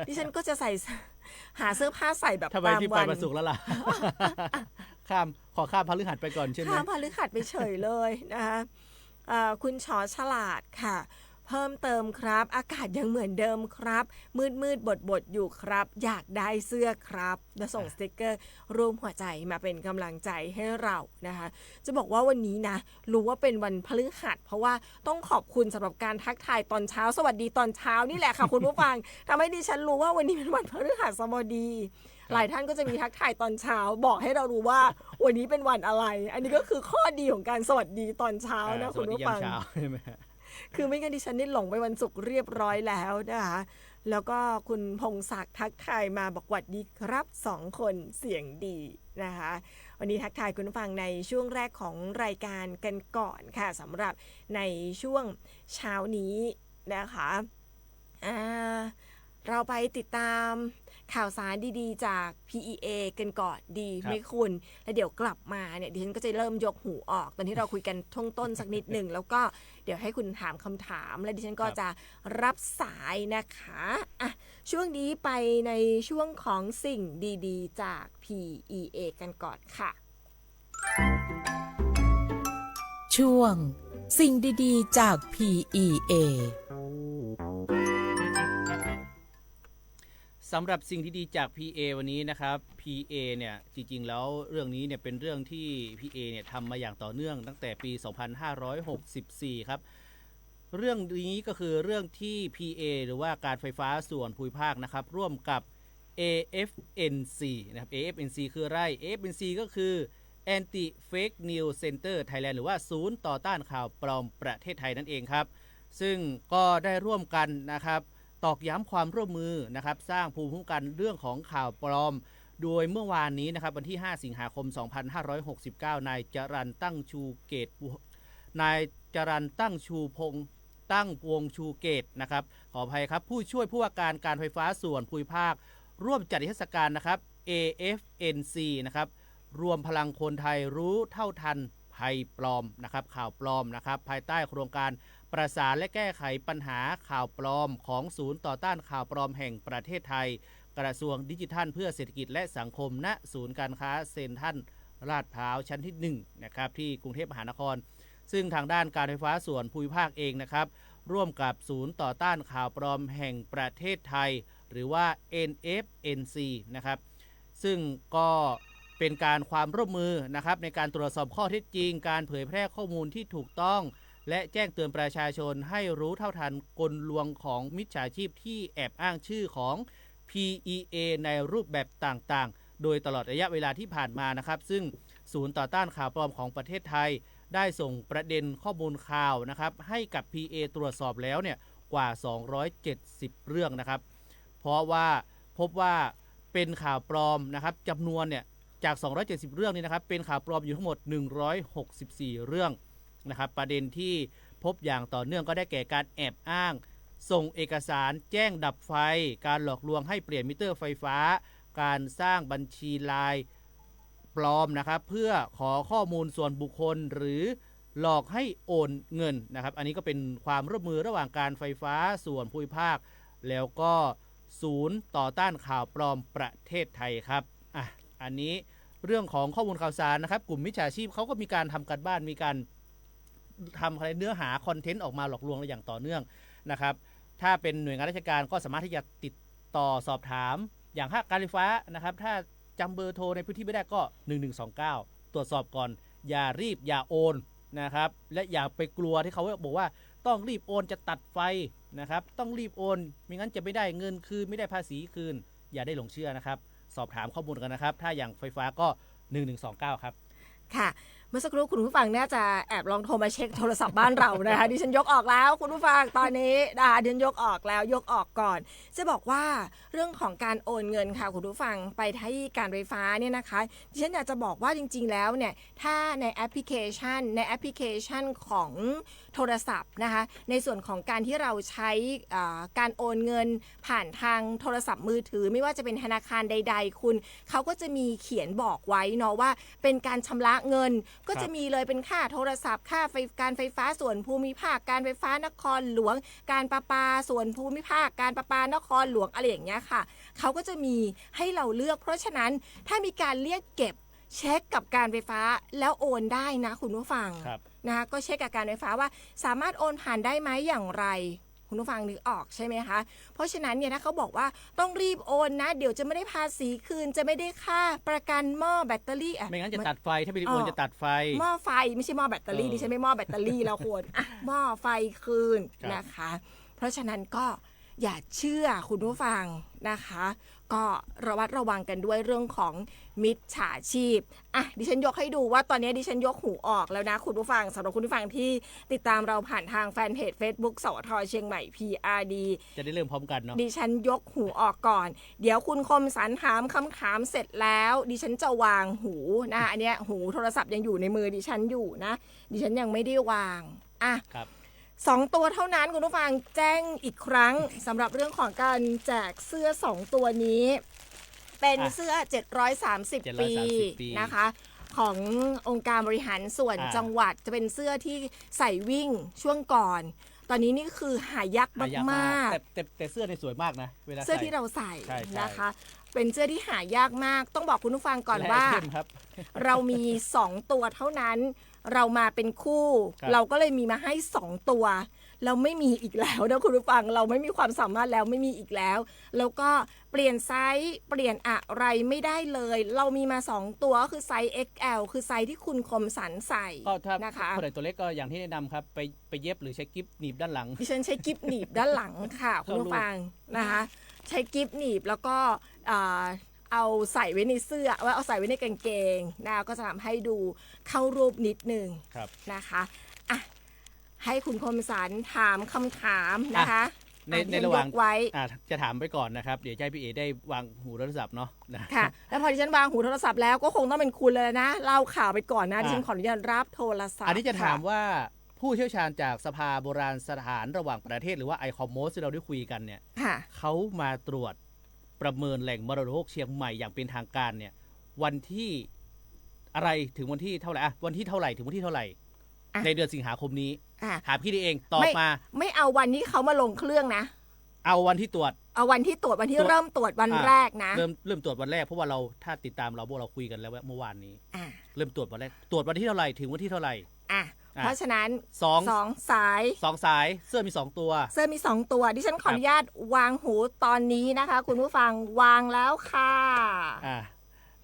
ดิฉันก็จะใส่หาเสื้อผ้าใส่แบบตามวันทำไมที่ปล่อยวันศุกร์แล้วล่ะ ขอข้ามพฤหัสไปก่อนใช่ไหมข้ามพฤหัสไปเฉยเลยนะคะคุณชอฉลาดค่ะเพิ่มเติมครับอากาศยังเหมือนเดิมครับมืดบดอยู่ครับอยากได้เสื้อครับแล้วส่งสติกเกอร์รูปหัวใจมาเป็นกำลังใจให้เรานะคะจะบอกว่าวันนี้นะรู้ว่าเป็นวันพฤหัสเพราะว่าต้องขอบคุณสำหรับการทักทายตอนเช้าสวัสดีตอนเช้านี่แหละค่ะ คุณผู้ฟังทำให้ดิฉันรู้ว่าวันนี้เป็นวันพฤหัสบดีหลายท่านก็จะมีทักทายตอนเช้าบอกให้เรารู้ว่าวันนี้เป็นวันอะไรอันนี้ก็คือข้อดีของการสวัสดีตอนเช้านะคุณผู้ฟังคือไม่งั้นดิฉันนี่หลงไปวันศุกร์เรียบร้อยแล้วนะคะแล้วก็คุณพงศักดิ์ทักทายมาบอกหวัดดีครับ2 คนเสียงดีนะคะวันนี้ทักทายคุณผู้ฟังในช่วงแรกของรายการกันก่อนค่ะสำหรับในช่วงเช้านี้นะคะเราไปติดตามข่าวสารดีๆจาก PEA กันก่อนดีไหมคุณแล้วเดี๋ยวกลับมาเนี่ยดิฉันก็จะเริ่มยกหูออกตอนที่เราคุยกันท่วงต้นสักนิดหนึ่งแล้วก็เดี๋ยวให้คุณถามคำถามแล้วดิฉันก็จะรับสายนะคะอ่ะช่วงนี้ไปในช่วงของสิ่งดีๆจาก PEA กันก่อนค่ะช่วงสิ่งดีๆจาก PEAสำหรับสิ่งที่ดีจาก PA วันนี้นะครับ PA เนี่ยจริงๆแล้วเรื่องนี้เนี่ยเป็นเรื่องที่ PA เนี่ยทำมาอย่างต่อเนื่องตั้งแต่ปี 2564 ครับเรื่องนี้ก็คือเรื่องที่ PA หรือว่าการไฟฟ้าส่วนภูมิภาคนะครับร่วมกับ AFNC นะครับ AFNC คืออะไร AFNC ก็คือ Anti Fake News Center Thailand หรือว่าศูนย์ต่อต้านข่าวปลอมประเทศไทยนั่นเองครับซึ่งก็ได้ร่วมกันนะครับตอกย้ำความร่วมมือนะครับสร้างภูมิคุ้มกันเรื่องของข่าวปลอมโดยเมื่อวานนี้นะครับวันที่5 สิงหาคม 2569 นายจรัญตั้งชูเกตนายจรัญตั้งชูพงตั้งวงชูเกตนะครับขออภัยครับผู้ช่วยผู้ว่าการไฟฟ้าส่วนภูมิภาคร่วมจัดนิทรรศการนะครับ AFNC นะครับรวมพลังคนไทยรู้เท่าทันภัยปลอมนะครับข่าวปลอมนะครับภายใต้โครงการประสานและแก้ไขปัญหาข่าวปลอมของศูนย์ต่อต้านข่าวปลอมแห่งประเทศไทยกระทรวงดิจิทัลเพื่อเศรษฐกิจและสังคมณศูนย์การค้าเซ็นทรัลลาดพร้าวชั้นที่1นะครับที่กรุงเทพมหานครซึ่งทางด้านการไฟฟ้าส่วนภูมิภาคเองนะครับร่วมกับศูนย์ต่อต้านข่าวปลอมแห่งประเทศไทยหรือว่า NFNC นะครับซึ่งก็เป็นการความร่วมมือนะครับในการตรวจสอบข้อเท็จจริงการเผยแพร่ข้อมูลที่ถูกต้องและแจ้งเตือนประชาชนให้รู้เท่าทันกลลวงของมิจฉาชีพที่แอบอ้างชื่อของ PEA ในรูปแบบต่างๆโดยตลอดระยะเวลาที่ผ่านมานะครับซึ่งศูนย์ต่อต้านข่าวปลอมของประเทศไทยได้ส่งประเด็นข้อมูลข่าวนะครับให้กับ PEA ตรวจสอบแล้วเนี่ยกว่า270เรื่องนะครับเพราะว่าพบว่าเป็นข่าวปลอมนะครับจำนวนเนี่ยจาก270เรื่องนี้นะครับเป็นข่าวปลอมอยู่ทั้งหมด164เรื่องนะครับประเด็นที่พบอย่างต่อเนื่องก็ได้แก่การแอบอ้างส่งเอกสารแจ้งดับไฟการหลอกลวงให้เปลี่ยนมิเตอร์ไฟฟ้าการสร้างบัญชีไลน์ปลอมนะครับเพื่อขอข้อมูลส่วนบุคคลหรือหลอกให้โอนเงินนะครับอันนี้ก็เป็นความร่วมมือระหว่างการไฟฟ้าส่วนภูมิภาคแล้วก็ศูนย์ต่อต้านข่าวปลอมประเทศไทยครับอันนี้เรื่องของข้อมูลข่าวสารนะครับกลุ่มมิจฉาชีพเขาก็มีการทำการบ้านมีการทำอะไรเนื้อหาคอนเทนต์ออกมาหลอกลวงอย่างต่อเนื่องนะครับถ้าเป็นหน่วยงานราชการก็สามารถที่จะติดต่อสอบถามอย่างภาคการไฟฟ้านะครับถ้าจำเบอร์โทรในพื้นที่ไม่ได้ก็1129ตรวจสอบก่อนอย่ารีบอย่าโอนนะครับและอย่าไปกลัวที่เขาบอกว่าต้องรีบโอนจะตัดไฟนะครับต้องรีบโอนไม่งั้นจะไม่ได้เงินคืนไม่ได้ภาษีคืนอย่าได้หลงเชื่อนะครับสอบถามข้อมูลกันนะครับถ้าอย่างไฟฟ้าก็1129ครับค่ะ เมื่อสักครู่คุณผู้ฟังน่าจะแอบลองโทรมาเช็คโทรศัพท์บ้านเรานะคะ ดิฉันยกออกแล้วคุณผู้ฟังตอนนี้ดิฉันยกออกแล้วยกออกก่อนจะบอกว่าเรื่องของการโอนเงินค่ะคุณผู้ฟังไปที่การไฟฟ้าเนี่ยนะคะดิฉันอยากจะบอกว่าจริงๆแล้วเนี่ยถ้าในแอปพลิเคชันของโทรศัพท์นะคะในส่วนของการที่เราใช้การโอนเงินผ่านทางโทรศัพท์มือถือไม่ว่าจะเป็นธนาคารใดๆคุณเขาก็จะมีเขียนบอกไว้เนาะว่าเป็นการชำระเงินก็จะมีเลยเป็นค่าโทรศัพท์ค่าการไฟฟ้าส่วนภูมิภาคการไฟฟ้านครหลวงการประปาส่วนภูมิภาคการประปานครหลวงอะไรอย่างเงี้ยค่ะเขาก็จะมีให้เราเลือกเพราะฉะนั้นถ้ามีการเรียกเก็บเช็คกับการไฟฟ้าแล้วโอนได้นะคุณผู้ฟังนะคะก็เช็คกับการไฟฟ้าว่าสามารถโอนผ่านได้ไหมอย่างไรคุณผู้ฟังนึกออกใช่ไหมคะเพราะฉะนั้นเนี่ยถ้าเขาบอกว่าต้องรีบโอนนะเดี๋ยวจะไม่ได้ภาษีคืนจะไม่ได้ค่าประกันหม้อแบตเตอรี่ไม่งั้นจะตัดไฟถ้าไม่ได้โอนจะตัดไฟหม้อไฟไม่ใช่หม้อแบตเตอรี่ดิฉันไม่หม้อแบตเตอรี่แล้วควรหม้อไฟคืนนะคะเพราะฉะนั้นก็อย่าเชื่อคุณผู้ฟังนะคะก็ระวัดระวังกันด้วยเรื่องของมิจฉาชีพดิฉันยกให้ดูว่าตอนนี้ดิฉันยกหูออกแล้วนะคุณผู้ฟังสำหรับคุณผู้ฟังที่ติดตามเราผ่านทางแฟนเพจ Facebook สวท.เชียงใหม่ PRD จะได้เริ่มพร้อมกันเนาะดิฉันยกหูออกก่อนเดี๋ยวคุณคมสันถามคำถามเสร็จแล้วดิฉันจะวางหูนะอันเนี้ยหูโทรศัพท์ยังอยู่ในมือดิฉันอยู่นะดิฉันยังไม่ได้วางครับ2 ตัวเท่านั้นคุณผู้ฟังแจ้งอีกครั้งสำหรับเรื่องของการแจกเสื้อ2ตัวนี้เป็นเสื้อ730 ปีนะคะขององค์การบริหารส่วนจังหวัดจะเป็นเสื้อที่ใส่วิ่งช่วงก่อนตอนนี้นี่คือหายากมากๆแต่เสื้อในสวยมากนะเวลาเสื้อที่เราใส่นะคะเป็นเสื้อที่หายากมากต้องบอกคุณผู้ฟังก่อนว่าเรามี2ตัวเท่านั้นเรามาเป็นคู่เราก็เลยมีมาให้2ตัวเราไม่มีอีกแล้วนะคุณผู้ฟังเราไม่มีความสามารถแล้วไม่มีอีกแล้วแล้วก็เปลี่ยนไซส์เปลี่ยนอะไรไม่ได้เลยเรามีมา2ตัวก็คือไซส์ XL คือไซส์ที่คุณคมสันใส่นะคะคนไหนตัวเล็กก็อย่างที่แนะนำครับไปเย็บหรือใช้กิ๊บหนีบด้านหลังดิฉันใช้กิ๊บหนีบด้านหลังค่ะคุณผู้ฟังนะคะใช้กิ๊บหนีบแล้วก็เอาใส่ไว้ในเสื้อว่าเอาใส่ไว้ในกางเกงนะก็จะทำให้ดูเข้ารูปนิดนึงนะคะให้คุณคมสันถามคำถามนะคะในระหว่างไว้จะถามไปก่อนนะครับเดี๋ยวให้พี่เอได้วางหูโทรศัพท์เนาะค่ะแล้วพอดิฉันวางหูโทรศัพท์แล้วก็คงต้องเป็นคุณเลยนะเล่าข่าวไปก่อนนะดิฉันขออนุญาตรับโทรศัพท์อันนี้จะถามว่าผู้เชี่ยวชาญจากสภาโบราณสถานระหว่างประเทศหรือว่า ICOMOS ที่เราได้คุยกันเนี่ยเขามาตรวจประเมินแหล่งมรดกเชียงใหม่อย่างเป็นทางการเนี่ยวันที่อะไรถึงวันที่เท่าไหร่วันที่เท่าไหร่ถึงวันที่เท่าไหร่ในเดือนสิงหาคมนี้ถามพี่ดีเองตอบมาไม่เอาวันที่เขามาลงเครื่องนะเอาวันที่ตรวจเอาวันที่ตรวจวันที่เริ่มตรวจวันแรกนะเริ่มตรวจวันแรกเพราะว่าเราถ้าติดตามเราพวกเราคุยกันแล้วเมื่อวานนี้เริ่มตรวจวันแรกตรวจวันที่เท่าไหร่ถึงวันที่เท่าไหร่เพราะฉะนั้น2 สายเสื้อมี2ตัวเสื้อมี2ตัวดิฉันขออนุญาตวางหูตอนนี้นะคะคุณผู้ฟังวางแล้วค่ะ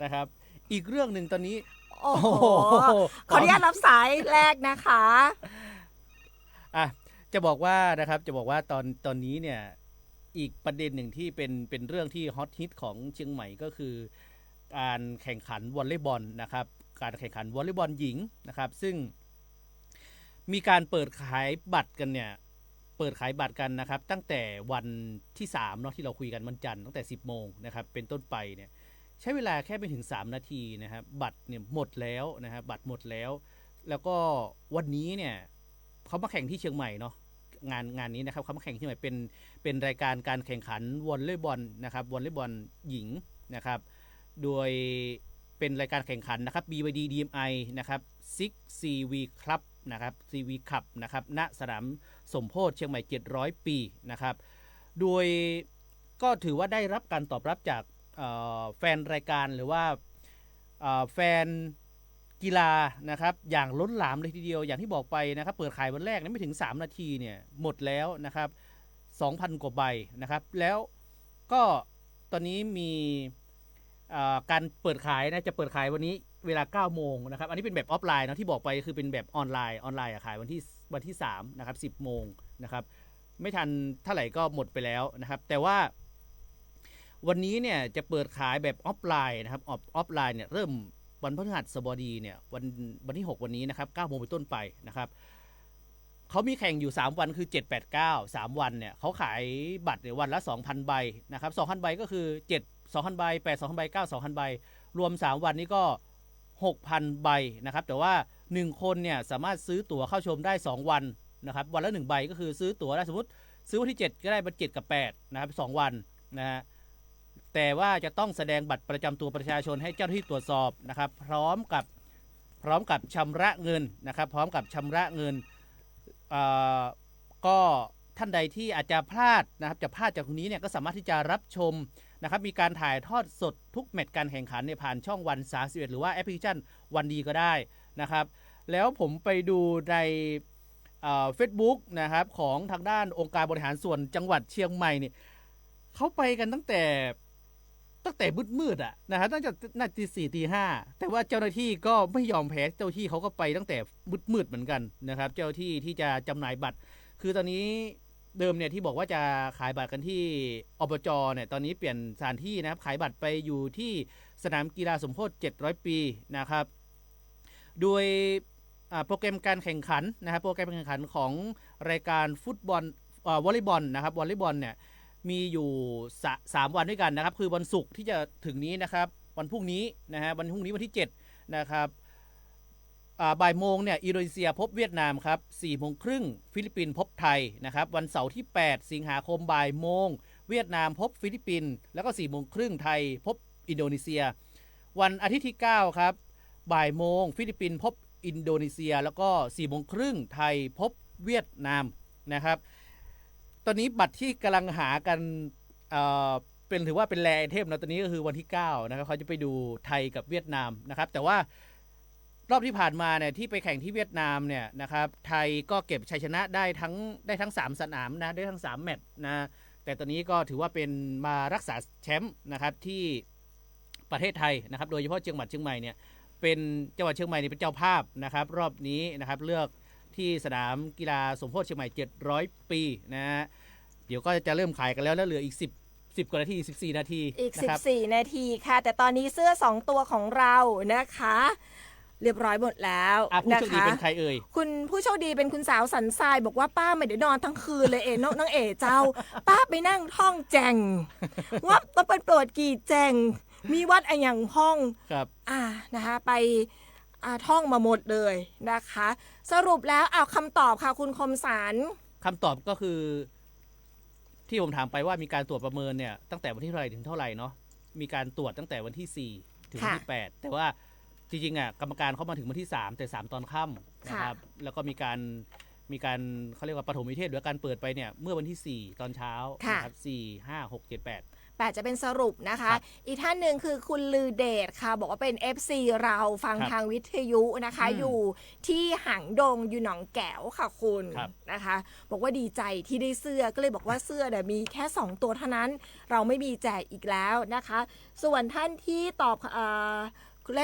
นะครับอีกเรื่องหนึ่งตอนนี้โอ้โหขออนุญาตรับสายแรกนะคะจะบอกว่านะครับจะบอกว่าตอนนี้เนี่ยอีกประเด็นหนึ่งที่เป็นเรื่องที่ฮอตฮิตของเชียงใหม่ก็คือการแข่งขันวอลเลย์บอลนะครับการแข่งขันวอลเลย์บอลหญิงนะครับซึ่งมีการเปิดขายบัตรกันเนี่ยนะครับตั้งแต่วันที่3เนาะที่เราคุยกันวันจันทร์ตั้งแต่ 10 โมงนะครับเป็นต้นไปเนี่ยใช้เวลาแค่ไม่ถึง3นาทีนะครับบัตรเนี่ยหมดแล้วนะครับบัตรหมดแล้วก็วันนี้เนี่ยเขามาแข่งที่เชียงใหม่เนาะงานนี้นะครับเขามาแข่งที่เชียงใหม่เป็นรายการการแข่งขันวอลเลย์บอลนะครับวอลเลย์บอลหญิงนะครับโดยเป็นรายการแข่งขันนะครับ BYD DMI นะครับ 6 CV Club นะครับ CV Cup นะครับณสนามสมโพธิเชียงใหม่700 ปีนะครับโดยก็ถือว่าได้รับการตอบรับจากแฟนรายการหรือว่าแฟนกีฬานะครับอย่างล้นหลามเลยทีเดียวอย่างที่บอกไปนะครับเปิดขายวันแรกไม่ถึง3นาทีเนี่ยหมดแล้วนะครับ 2,000 กว่าใบนะครับแล้วก็ตอนนี้มีการเปิดขายนะจะเปิดขายวันนี้เวลา 9 โมงนะครับอันนี้เป็นแบบออฟไลน์นะที่บอกไปคือเป็นแบบออนไลน์ขายวันที่3นะครับ 10 โมงนะครับไม่ทันเท่าไหร่ก็หมดไปแล้วนะครับแต่ว่าวันนี้เนี่ยจะเปิดขายแบบออฟไลน์นะครับออฟไลน์เนี่ยเริ่ม วันพฤหัสบดีเนี่ยวันที่6วันนี้นะครับ9 โมงเป็นต้นไปนะครับเขามีแข่งอยู่3วันคือ7 8 9 3วันเนี่ยเขาขายบัตรเนี่ยวันละ 2,000 ใบนะครับ 2,000 ใบก็คือ7 2,000 ใบ8 2,000 ใบ9 2,000 ใบรวม3วันนี้ก็ 6,000 ใบนะครับแต่ว่า1คนเนี่ยสามารถซื้อตั๋วเข้าชมได้2วันนะครับวันละ1ใบก็คือซื้อตั๋วได้สมมติซื้อวันที่7ก็ได้วัน7กับ8นะครับ2วันนะฮะแต่ว่าจะต้องแสดงบัตรประจำตัวประชาชนให้เจ้าหน้าที่ตรวจสอบนะครับพร้อมกับชำระเงินนะครับพร้อมกับชำระเงินก็ท่านใดที่อาจจะพลาดนะครับจะพลาดจากตรงนี้เนี่ยก็สามารถที่จะรับชมนะครับมีการถ่ายทอดสดทุกแมตช์การแข่งขันในผ่านช่องวัน31หรือว่าแอปพลิเคชันวันดีก็ได้นะครับแล้วผมไปดูในFacebook นะครับของทางด้านองค์การบริหารส่วนจังหวัดเชียงใหม่เนี่ยเขาไปกันตั้งแต่มืดอ่ะนะครับตั้งแต่น่าจะ4 ตี 5แต่ว่าเจ้าหน้าที่ก็ไม่ยอมแพ้เจ้าที่เขาก็ไปตั้งแต่มืดเหมือนกันนะครับเจ้าที่ที่จะจำหน่ายบัตรคือตอนนี้เดิมเนี่ยที่บอกว่าจะขายบัตรกันที่อบจเนี่ยตอนนี้เปลี่ยนสถานที่นะครับขายบัตรไปอยู่ที่สนามกีฬาสมโภช700 ปีนะครับโดยโปรแกรมการแข่งขันนะครับโปรแกรมการแข่งขันของรายการฟุตบอลวอลเลย์บอลนะครับวอลเลย์บอลเนี่ยมีอยู่3วันด้วยกันนะครับคือวันศุกร์ที่จะถึงนี้นะครับวันพรุ่งนี้นะฮะวันพรุ่งนี้วันที่7นะครับบ่ายโมงเนี่ยอินโดนีเซียพบเวียดนามครับ4 โมงครึ่งฟิลิปปินส์พบไทยนะครับวันเสาร์ที่8 สิงหาคมบ่ายโมงเวียดนามพบฟิลิปปินส์แล้วก็4 โมงครึ่งไทยพบอินโดนีเซียวันอาทิตย์ที่9ครับบ่ายโมงฟิลิปปินส์พบอินโดนีเซียแล้วก็4 โมงครึ่งไทยพบเวียดนามนะครับตอนนี้บัตรที่กำลังหากันเป็นถือว่าเป็นแรไอเทมนะตอนนี้ก็คือวันที่9นะครับเขาจะไปดูไทยกับเวียดนามนะครับแต่ว่ารอบที่ผ่านมาเนี่ยที่ไปแข่งที่เวียดนามเนี่ยนะครับไทยก็เก็บชัยชนะได้ทั้ง3สนามนะได้ทั้ง3แมตช์นะแต่ตอนนี้ก็ถือว่าเป็นมารักษาแชมป์นะครับที่ประเทศไทยนะครับโดยเฉพาะจังหวัดเชียงใหม่เนี่ยเป็นจังหวัดเชียงใหม่เป็นเจ้าภาพนะครับรอบนี้นะครับเลือกที่สนามกีฬาสมโภชเชียงใหม่700 ปีนะฮะเดี๋ยวก็จะเริ่มขายกันแล้วเหลืออีก10กว่านาที14 นาทีอีกนะครับ14 นาทีค่ะแต่ตอนนี้เสื้อ2ตัวของเรานะคะเรียบร้อยหมดแล้วผู้โชคดีเป็นใครเอ่ยคุณผู้โชคดีเป็นคุณสาวสันทรายบอกว่าป้าไม่ได้นอนทั้งคืนเลยน้องเอ๋เจ้าป้าไปนั่งท่องแจงว่าต้องเป็นโปรดกี่แจงมีวัดอะไรอย่างพ้องครับนะคะไปท่องมาหมดเลยนะคะสรุปแล้วเอาคำตอบค่ะคุณคมสารคำตอบก็คือที่ผมถามไปว่ามีการตรวจประเมินเนี่ยตั้งแต่วันที่เท่าไหร่ถึงเท่าไหร่เนาะมีการตรวจตั้งแต่วันที่4ถึงวันที่8แต่ว่าจริงๆกรรมการเข้ามาถึงวันที่3แต่3ตอนค่ำนะครับแล้วก็มีการเขาเรียกว่าปฐมนิเทศหรือการเปิดไปเนี่ยเมื่อวันที่4ตอนเช้านะครับ4 5 6 7 8จะเป็นสรุปนะคะอีกท่านหนึ่งคือคุณลือเดชค่ะบอกว่าเป็น FC เราฟังทางวิทยุนะคะอยู่ที่หางดงอยู่หนองแก้วค่ะคุณนะคะบอกว่าดีใจที่ได้เสื้อก็เลยบอกว่าเสื้อมีแค่2ตัวเท่านั้นเราไม่มีแจกอีกแล้วนะคะส่วนท่านที่ตอบเ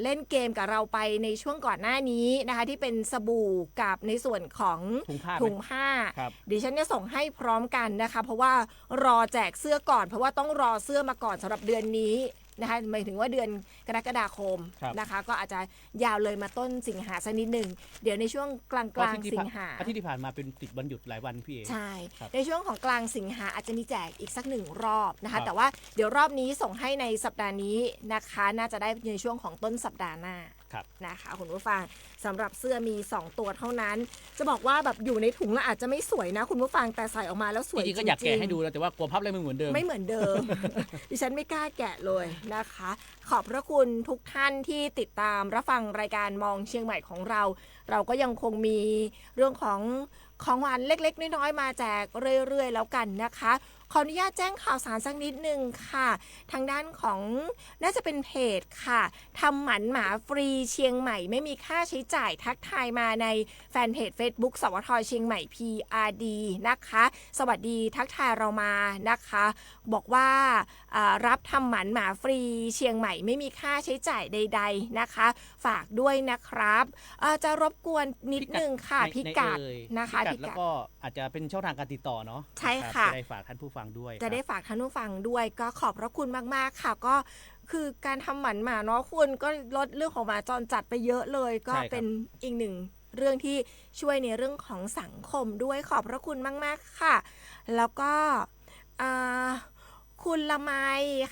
ล่นเกมกับเราไปในช่วงก่อนหน้านี้นะคะที่เป็นสบู่กับในส่วนของถุงผ้าดิฉันจะส่งให้พร้อมกันนะคะเพราะว่ารอแจกเสื้อก่อนเพราะว่าต้องรอเสื้อมาก่อนสำหรับเดือนนี้นะคะหมายถึงว่าเดือนกรกฎาคมนะคะก็อาจจะยาวเลยมาต้นสิงหาสักนิดหนึ่งเดี๋ยวในช่วงกลางสิงหาอาทิตย์ที่ผ่านมาเป็นติดวันหยุดหลายวันพี่เอ๋ใช่ในช่วงของกลางสิงหาอาจจะมีแจกอีกสัก1 รอบนะคะแต่ว่าเดี๋ยวรอบนี้ส่งให้ในสัปดาห์นี้นะคะน่าจะได้ในช่วงของต้นสัปดาห์หน้านะคะคุณผู้ฟังสำหรับเสื้อมี2ตัวเท่านั้นจะบอกว่าแบบอยู่ในถุงแล้วอาจจะไม่สวยนะคุณผู้ฟังแต่ใส่ออกมาแล้วสวยจริงๆก็อยากแกะให้ดูแล้วแต่ว่ากลัวพับเลยไม่เหมือนเดิมดิฉันไม่กล้าแกะเลยนะคะขอบพระคุณทุกท่านที่ติดตามรับฟังรายการมองเชียงใหม่ของเราก็ยังคงมีเรื่องของหวานเล็กๆน้อยๆมาแจกเรื่อยๆแล้วกันนะคะขออนุญาตแจ้งข่าวสารสักนิดนึงค่ะทางด้านของน่าจะเป็นเพจค่ะทำหมันหมาฟรีเชียงใหม่ไม่มีค่าใช้จ่ายทักทายมาในแฟนเพจ Facebook สวทเชียงใหม่ PRD นะคะสวัสดีทักทายเรามานะคะบอกว่ารับทำหมันหมาฟรีเชียงใหม่ไม่มีค่าใช้จ่ายใดๆนะคะฝากด้วยนะครับจะรบกวนนิดนึงค่ะพิกัดนะคะพิกัดแล้วก็อาจจะเป็นช่องทางการติดต่อเนาะใช่ค่ะจะได้ฝากท่านผู้ฟังด้วยจะได้ฝากท่านผู้ฟังด้วยก็ขอบพระคุณมากๆค่ะก็ คือการทำหมันหมาเนาะคุณก็ลดเรื่องของหมาจรจัดไปเยอะเลยก็ ใช่ครับ เป็นอีกหนึ่งเรื่องที่ช่วยในเรื่องของสังคมด้วยขอบพระคุณมากๆค่ะ แล้วก็คุณละไม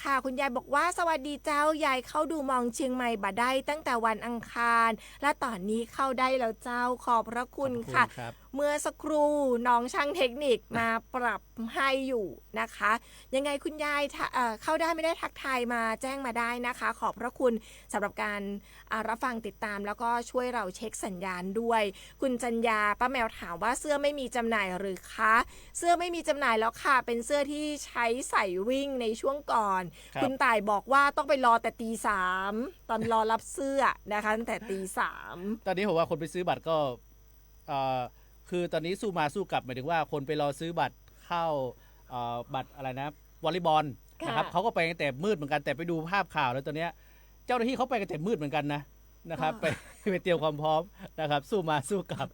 ค่ะ คุณยายบอกว่าสวัสดีเจ้ายายเข้าดูมองเชียงใหม่บ่ได้ตั้งแต่วันอังคาร และตอนนี้เข้าได้แล้วเจ้าขอบพระคุณค่ะ ครับ เมื่อสักครู่น้องช่างเทคนิคมาปรับให้อยู่นะคะ ยังไงคุณยายเข้าได้ไม่ได้ทักทายมาแจ้งมาได้นะคะ ขอบพระคุณสำหรับการรับฟังติดตามแล้วก็ช่วยเราเช็คสัญญาณด้วย คุณจัญญาป้าแมวถามว่าเสื้อไม่มีจำหน่ายหรือคะเสื้อไม่มีจำหน่ายแล้วค่ะเป็นเสื้อที่ใช้ใส่วิ่งในช่วงก่อน ครับ คุณต่ายบอกว่าต้องไปรอแต่ตีสามตอนรอรับเสื้อนะคะตั้งแต่ตีสาม ตอนนี้ผมว่าคนไปซื้อบัตรก็คือตอนนี้สู้มาสู้กลับหมายถึงว่าคนไปรอซื้อบัตรเข้าบัตรอะไรนะวอลเลย์บอลนะครับเขาก็ไปกันแต่มืดเหมือนกันแต่ไปดูภาพข่าวแล้วตอนเนี้ยเจ้าหน้าที่เขาไปกันแต่มืดเหมือนกันนะครับไปเตรียมความพร้อมนะครับสู้มาสู้กลับ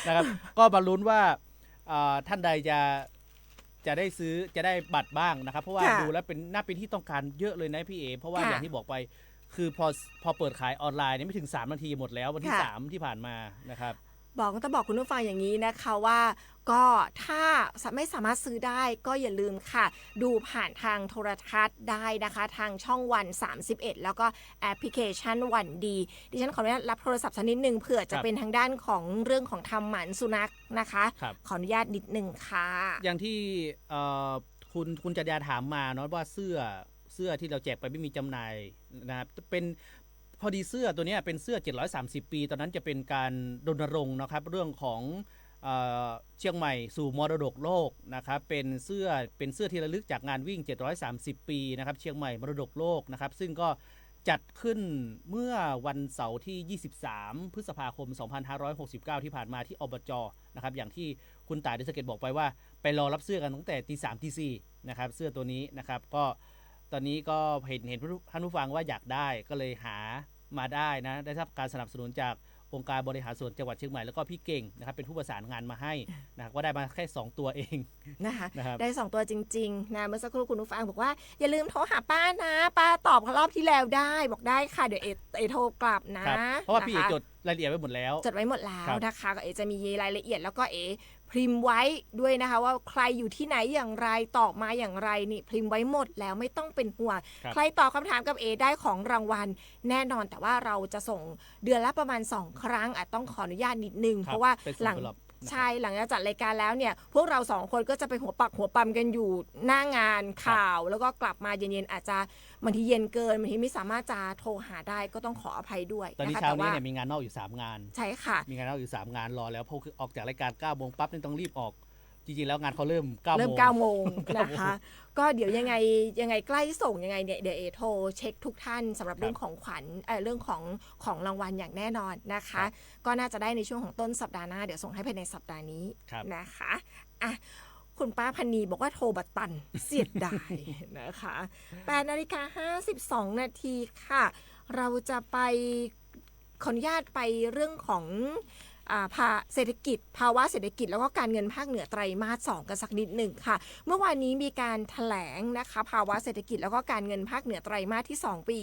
นะครับ ก็มาลุ้นว่าท่านใดจะได้ซื้อจะได้บัตรบ้างนะครับเพราะว่าดูแล้วน่าเป็นที่ต้องการเยอะเลยนะพี่เอเพราะว่าอย่างที่บอกไปคือพอเปิดขายออนไลน์เนี่ยไม่ถึง3 นาทีหมดแล้ววันที่3ที่ผ่านมานะครับต้องบอกคุณผู้ฟังอย่างนี้นะคะว่าก็ถ้าไม่สามารถซื้อได้ก็อย่าลืมค่ะดูผ่านทางโทรทัศน์ได้นะคะทางช่องวัน31แล้วก็แอปพลิเคชันวันดีดิฉันขออนุญาตรับโทรศัพท์สักนิดนึงเผื่อจะเป็นทางด้านของเรื่องของทำหมันสุนัขนะคะขออนุญาตนิดนึงค่ะอย่างที่คุณจัดยาถามมาเนาะว่าเสื้อที่เราแจกไปไม่มีจำหน่ายนะครับเป็นพอดีเสื้อตัวนี้เป็นเสื้อ730 ปีตอนนั้นจะเป็นการรณรงค์นะครับเรื่องของเชียงใหม่สู่มรดกโลกนะครับเป็นเสื้อที่ระลึกจากงานวิ่ง730 ปีนะครับเชียงใหม่มรดกโลกนะครับซึ่งก็จัดขึ้นเมื่อวันเสาร์ที่23 พฤษภาคม 2569 ที่ผ่านมาที่อบจ.นะครับอย่างที่คุณต่ายดิสเกตบอกไปว่าไปรอรับเสื้อกันตั้งแต่ตี 3 ตี 4นะครับเสื้อตัวนี้นะครับก็ตอนนี้ก็เห็นท่านผู้ฟังว่าอยากได้ก็เลยหามาได้นะได้รับการสนับสนุนจากองค์การบริหารส่วนจังหวัดเชียงใหม่แล้วก็พี่เก่งนะครับเป็นผู้ประสานงานมาให้นะครับก็ได้มาแค่2 ตัวเองนะคะได้2 ตัวจริงๆนะเมื่อสักครู่คุณผู้ฟังบอกว่าอย่าลืมโทรหาป้านะป้าตอบรอบที่แล้วได้บอกได้ค่ะเดี๋ยวเอโทรกลับนะเพราะว่าพี่จดรายละเอียดไว้หมดแล้วจดไว้หมดแล้วนะคะก็จะมีรายละเอียดแล้วก็พิมพ์ไว้ด้วยนะคะว่าใครอยู่ที่ไหนอย่างไรตอบมาอย่างไรนี่พิมพ์ไว้หมดแล้วไม่ต้องเป็นห่วงใครตอบคำถามกับได้ของรางวัลแน่นอนแต่ว่าเราจะส่งเดือนละประมาณ2 ครั้งอาจต้องขออนุญาตนิดนึงเพราะว่าหลังจากจัดรายการแล้วเนี่ยพวกเรา2 คนก็จะไปหัวปักหัวปั๊มกันอยู่หน้างานข่าวแล้วก็กลับมาเย็นๆอาจจะบางทีเย็นเกินบางทีไม่สามารถจะโทรหาได้ก็ต้องขออภัยด้วยตอนนี้เช้านี้เนี่ยมีงานนอกอยู่3 งานใช่ค่ะมีงานนอกอยู่3 งานรอแล้วพอคือออกจากรายการ9 โมงปั๊บนี่ต้องรีบออกจริงๆแล้วงานเขาเริ่ม9 โมงนะคะก็เดี๋ยวยังไงใกล้ส่งยังไงเนี่ยเดี๋ยวโทรเช็คทุกท่านสำหรับเรื่องของขวัญเรื่องของรางวัลอย่างแน่นอนนะคะก็น่าจะได้ในช่วงของต้นสัปดาห์หน้าเดี๋ยวส่งให้ภายในสัปดาห์นี้นะคะอ่ะคุณป้าพันนีบอกว่าโทรบัตรตันเสียดายนะคะ8:52 นาทีค่ะเราจะไปขออนุญาตไปเรื่องของเศรษฐกิจภาวะเศรษฐกิจแล้วก็การเงินภาคเหนือไตรมาส 2กันสักนิดหนึ่งค่ะเมื่อวานนี้มีการแถลงนะคะภาวะเศรษฐกิจแล้วก็การเงินภาคเหนือไตรมาสที่2ปี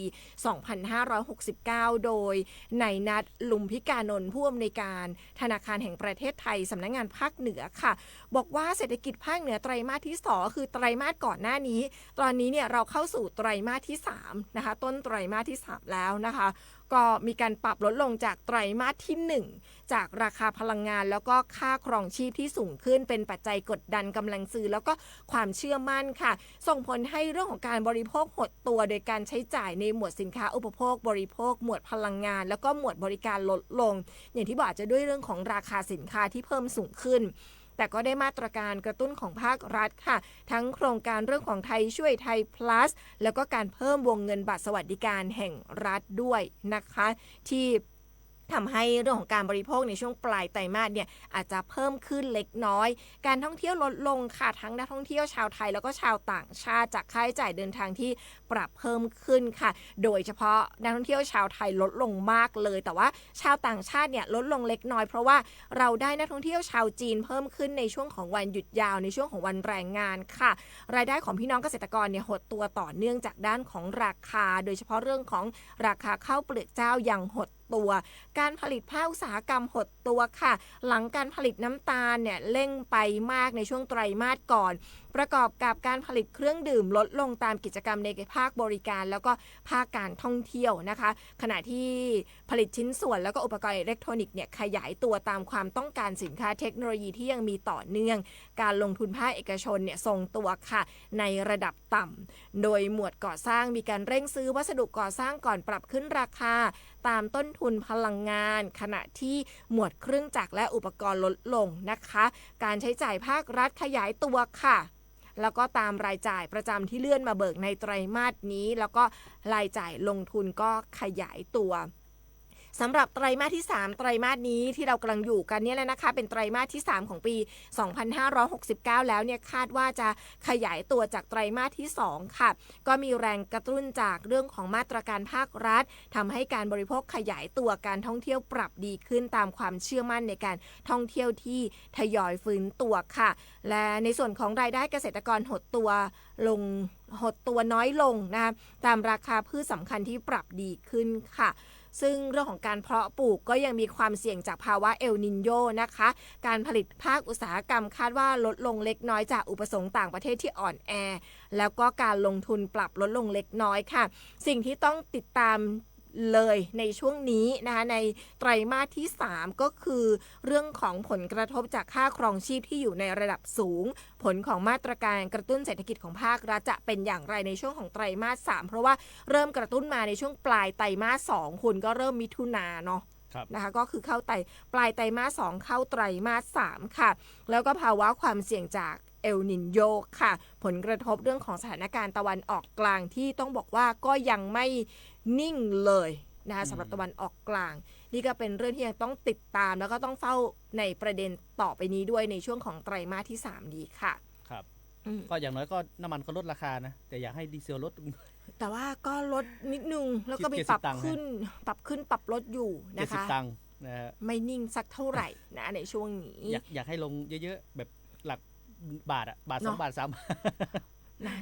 2569โดยนายนัทลุมพิกานนท์ผู้อำนวยการธนาคารแห่งประเทศไทยสำนักงานภาคเหนือค่ะบอกว่าเศรษฐกิจภาคเหนือไตรมาสที่2คือไตรมาสก่อนหน้านี้ตอนนี้เนี่ยเราเข้าสู่ไตรมาสที่3นะคะต้นไตรมาสที่3แล้วนะคะก็มีการปรับลดลงจากไตรมาสที่1จากราคาพลังงานแล้วก็ค่าครองชีพที่สูงขึ้นเป็นปัจจัยกดดันกำลังซื้อแล้วก็ความเชื่อมั่นค่ะส่งผลให้เรื่องของการบริโภคหดตัวโดยการใช้จ่ายในหมวดสินค้าอุปโภคบริโภคหมวดพลังงานแล้วก็หมวดบริการลดลงอย่างที่บอกจะด้วยเรื่องของราคาสินค้าที่เพิ่มสูงขึ้นแต่ก็ได้มาตรการกระตุ้นของภาครัฐค่ะทั้งโครงการเรื่องของไทยช่วยไทย plus แล้วก็การเพิ่มวงเงินบัตรสวัสดิการแห่งรัฐด้วยนะคะที่ ทำให้เรื่องของการบริโภคในช่วงปลายไตรมาสเนี่ยอาจจะเพิ่มขึ้นเล็กน้อยการท่องเที่ยวลดลงค่ะทั้งนักท่องเที่ยวชาวไทยแล้วก็ชาวต่างชาติจากค่าใช้จ่ายเดินทางที่ปรับเพิ่มขึ้นค่ะโดยเฉพาะนักท่องเที่ยวชาวไทยลดลงมากเลยแต่ว่าชาวต่างชาติเนี่ยลดลงเล็กน้อยเพราะว่าเราได้นักท่องเที่ยวชาวจีนเพิ่มขึ้นในช่วงของวันหยุดยาวในช่วงของวันแรงงานค่ะรายได้ของพี่น้องเกษตรกรเนี่ยหดตัวต่อเนื่องจากด้านของราคาโดยเฉพาะเรื่องของราคาข้าวเปลือกเจ้ายังหดตัวการผลิตภาคอุตสาหกรรมหดตัวค่ะหลังการผลิตน้ำตาลเนี่ยเร่งไปมากในช่วงไตรมาสก่อนประกอบกับการผลิตเครื่องดื่มลดลงตามกิจกรรมในภาคบริการแล้วก็ภาคการท่องเที่ยวนะคะขณะที่ผลิตชิ้นส่วนแล้วก็อุปกรณ์อิเล็กทรอนิกส์เนี่ยขยายตัวตามความต้องการสินค้าเทคโนโลยีที่ยังมีต่อเนื่องการลงทุนภาคเอกชนเนี่ยทรงตัวค่ะในระดับต่ำโดยหมวดก่อสร้างมีการเร่งซื้อวัสดุก่อสร้างก่อนปรับขึ้นราคาตามต้นทุนพลังงานขณะที่หมวดเครื่องจักรและอุปกรณ์ลดลงนะคะการใช้จ่ายภาครัฐขยายตัวค่ะแล้วก็ตามรายจ่ายประจำที่เลื่อนมาเบิกในไตรมาสนี้แล้วก็รายจ่ายลงทุนก็ขยายตัวสำหรับไตรมาสที่3ไตรมาสนี้ที่เรากำลังอยู่กันเนี่ยแหละนะคะเป็นไตรมาสที่3ของปี2569แล้วเนี่ยคาดว่าจะขยายตัวจากไตรมาสที่2ค่ะก็มีแรงกระตุ้นจากเรื่องของมาตรการภาครัฐทำให้การบริโภคขยายตัวการท่องเที่ยวปรับดีขึ้นตามความเชื่อมั่นในการท่องเที่ยวที่ทยอยฟื้นตัวค่ะและในส่วนของรายได้เกษตรกรหดตัวน้อยลงนะตามราคาพืชสำคัญที่ปรับดีขึ้นค่ะซึ่งเรื่องของการเพาะปลูกก็ยังมีความเสี่ยงจากภาวะเอลนิโญนะคะการผลิตภาคอุตสาหกรรมคาดว่าลดลงเล็กน้อยจากอุปสงค์ต่างประเทศที่อ่อนแอแล้วก็การลงทุนปรับลดลงเล็กน้อยค่ะสิ่งที่ต้องติดตามเลยในช่วงนี้นะคะในไตรมาสที่3ก็คือเรื่องของผลกระทบจากค่าครองชีพที่อยู่ในระดับสูงผลของมาตรการกระตุ้นเศรษฐกิจของภาครัฐจะเป็นอย่างไรในช่วงของไตรมาส3เพราะว่าเริ่มกระตุ้นมาในช่วงปลายไตรมาส2คุณก็เริ่มมิถุนาเนาะนะคะก็คือเข้าปลายไตรมาส2เข้าไตรมาส3ค่ะแล้วก็ภาวะความเสี่ยงจากเอลนิโญค่ะผลกระทบเรื่องของสถานการณ์ตะวันออกกลางที่ต้องบอกว่าก็ยังไม่นิ่งเลยนะคะสำหรับตะวันออกกลางนี่ก็เป็นเรื่องที่ยังต้องติดตามแล้วก็ต้องเฝ้าในประเด็นต่อไปนี้ด้วยในช่วงของไตรมาสที่3นี้ค่ะครับก็อย่างน้อยก็น้ำมันก็ลดราคานะแต่อยากให้ดีเซลลดแต่ว่าก็ลดนิดนึงแล้วก็มีปรับขึ้นปรับลดอยู่นะคะ70 ตังค์นะฮะไม่นิ่งสักเท่าไหร่นะในช่วงนี้อยากให้ลงเยอะๆแบบหลักบาท2 บาท 3 บาท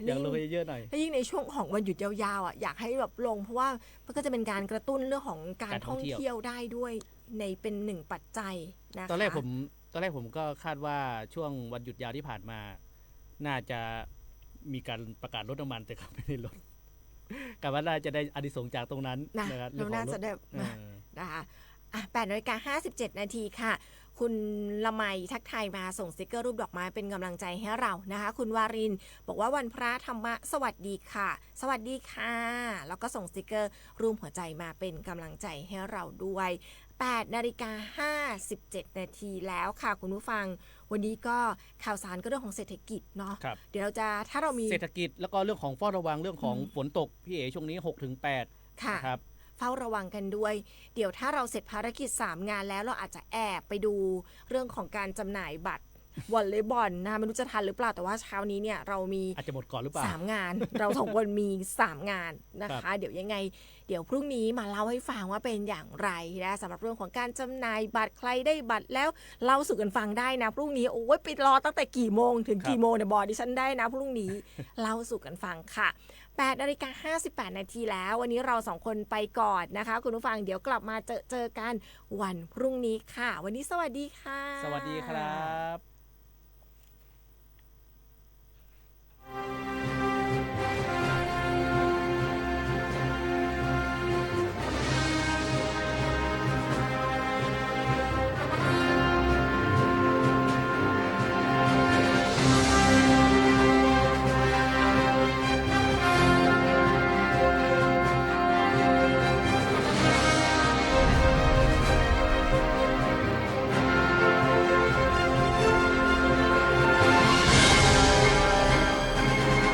อยากลงเยอะๆหน่อยถ้ายิ่งในช่วงของวันหยุดยาวๆอยากให้แบบลงเพราะว่ามันก็จะเป็นการกระตุ้นเรื่องของการท่องเที่ยวได้ด้วยในเป็นหนึ่งปัจจัยนะคะตอนแรกผมก็คาดว่าช่วงวันหยุดยาวที่ผ่านมาน่าจะมีการประกาศลดน้ำมันแต่ก็ไม่ได้ลดกับว่าน่าจะได้อานิสงส์จากตรงนั้นนะครับเราน่าจะได้นะคะ8:57 นาทีค่ะคุณละไมทักทายมาส่งสติกเกอร์รูปดอกไม้เป็นกำลังใจให้เรานะคะคุณวารินบอกว่าวันพระธรรมะสวัสดีค่ะสวัสดีค่ะแล้วก็ส่งสติกเกอร์รูปหัวใจมาเป็นกำลังใจให้เราด้วย8:57 นาทีแล้วค่ะคุณผู้ฟังวันนี้ก็ข่าวสารก็เรื่องของเศรษฐกิจเนาะเดี๋ยวเราจะถ้าเรามีเศรษฐกิจแล้วก็เรื่องของเฝ้าระวังเรื่องของฝนตกพี่เอ๋ช่วงนี้ 6-8 ค่ะครับเฝ้าระวังกันด้วยเดี๋ยวถ้าเราเสร็จภารกิจ3งานแล้วเราอาจจะแอบไปดูเรื่องของการจำหน่ายบัตรวอลเลย์บอลนะไม่รู้จะทันหรือเปล่าแต่ว่าเช้านี้เนี่ยเรามีอาจจะหมดก่อนหรือเปล่า3งานเรา2คนมี3งานนะคะเดี๋ยวยังไงเดี๋ยวพรุ่งนี้มาเล่าให้ฟังว่าเป็นอย่างไรนะสำหรับเรื่องของการจำหน่ายบัตรใครได้บัตรแล้วเล่าสู่กันฟังได้นะพรุ่งนี้โอ้ยไปรอตั้งแต่กี่โมงถึงกี่โมงเนี่ยบอกดิฉันได้นะพรุ่งนี้เล่าสู่กันฟังค่ะ8:58 นาทีแล้ววันนี้เรา2คนไปก่อนนะคะคุณผู้ฟังเดี๋ยวกลับมาเจอกันวันพรุ่งนี้ค่ะวันนี้สวัสดีค่ะสวัสดีครับ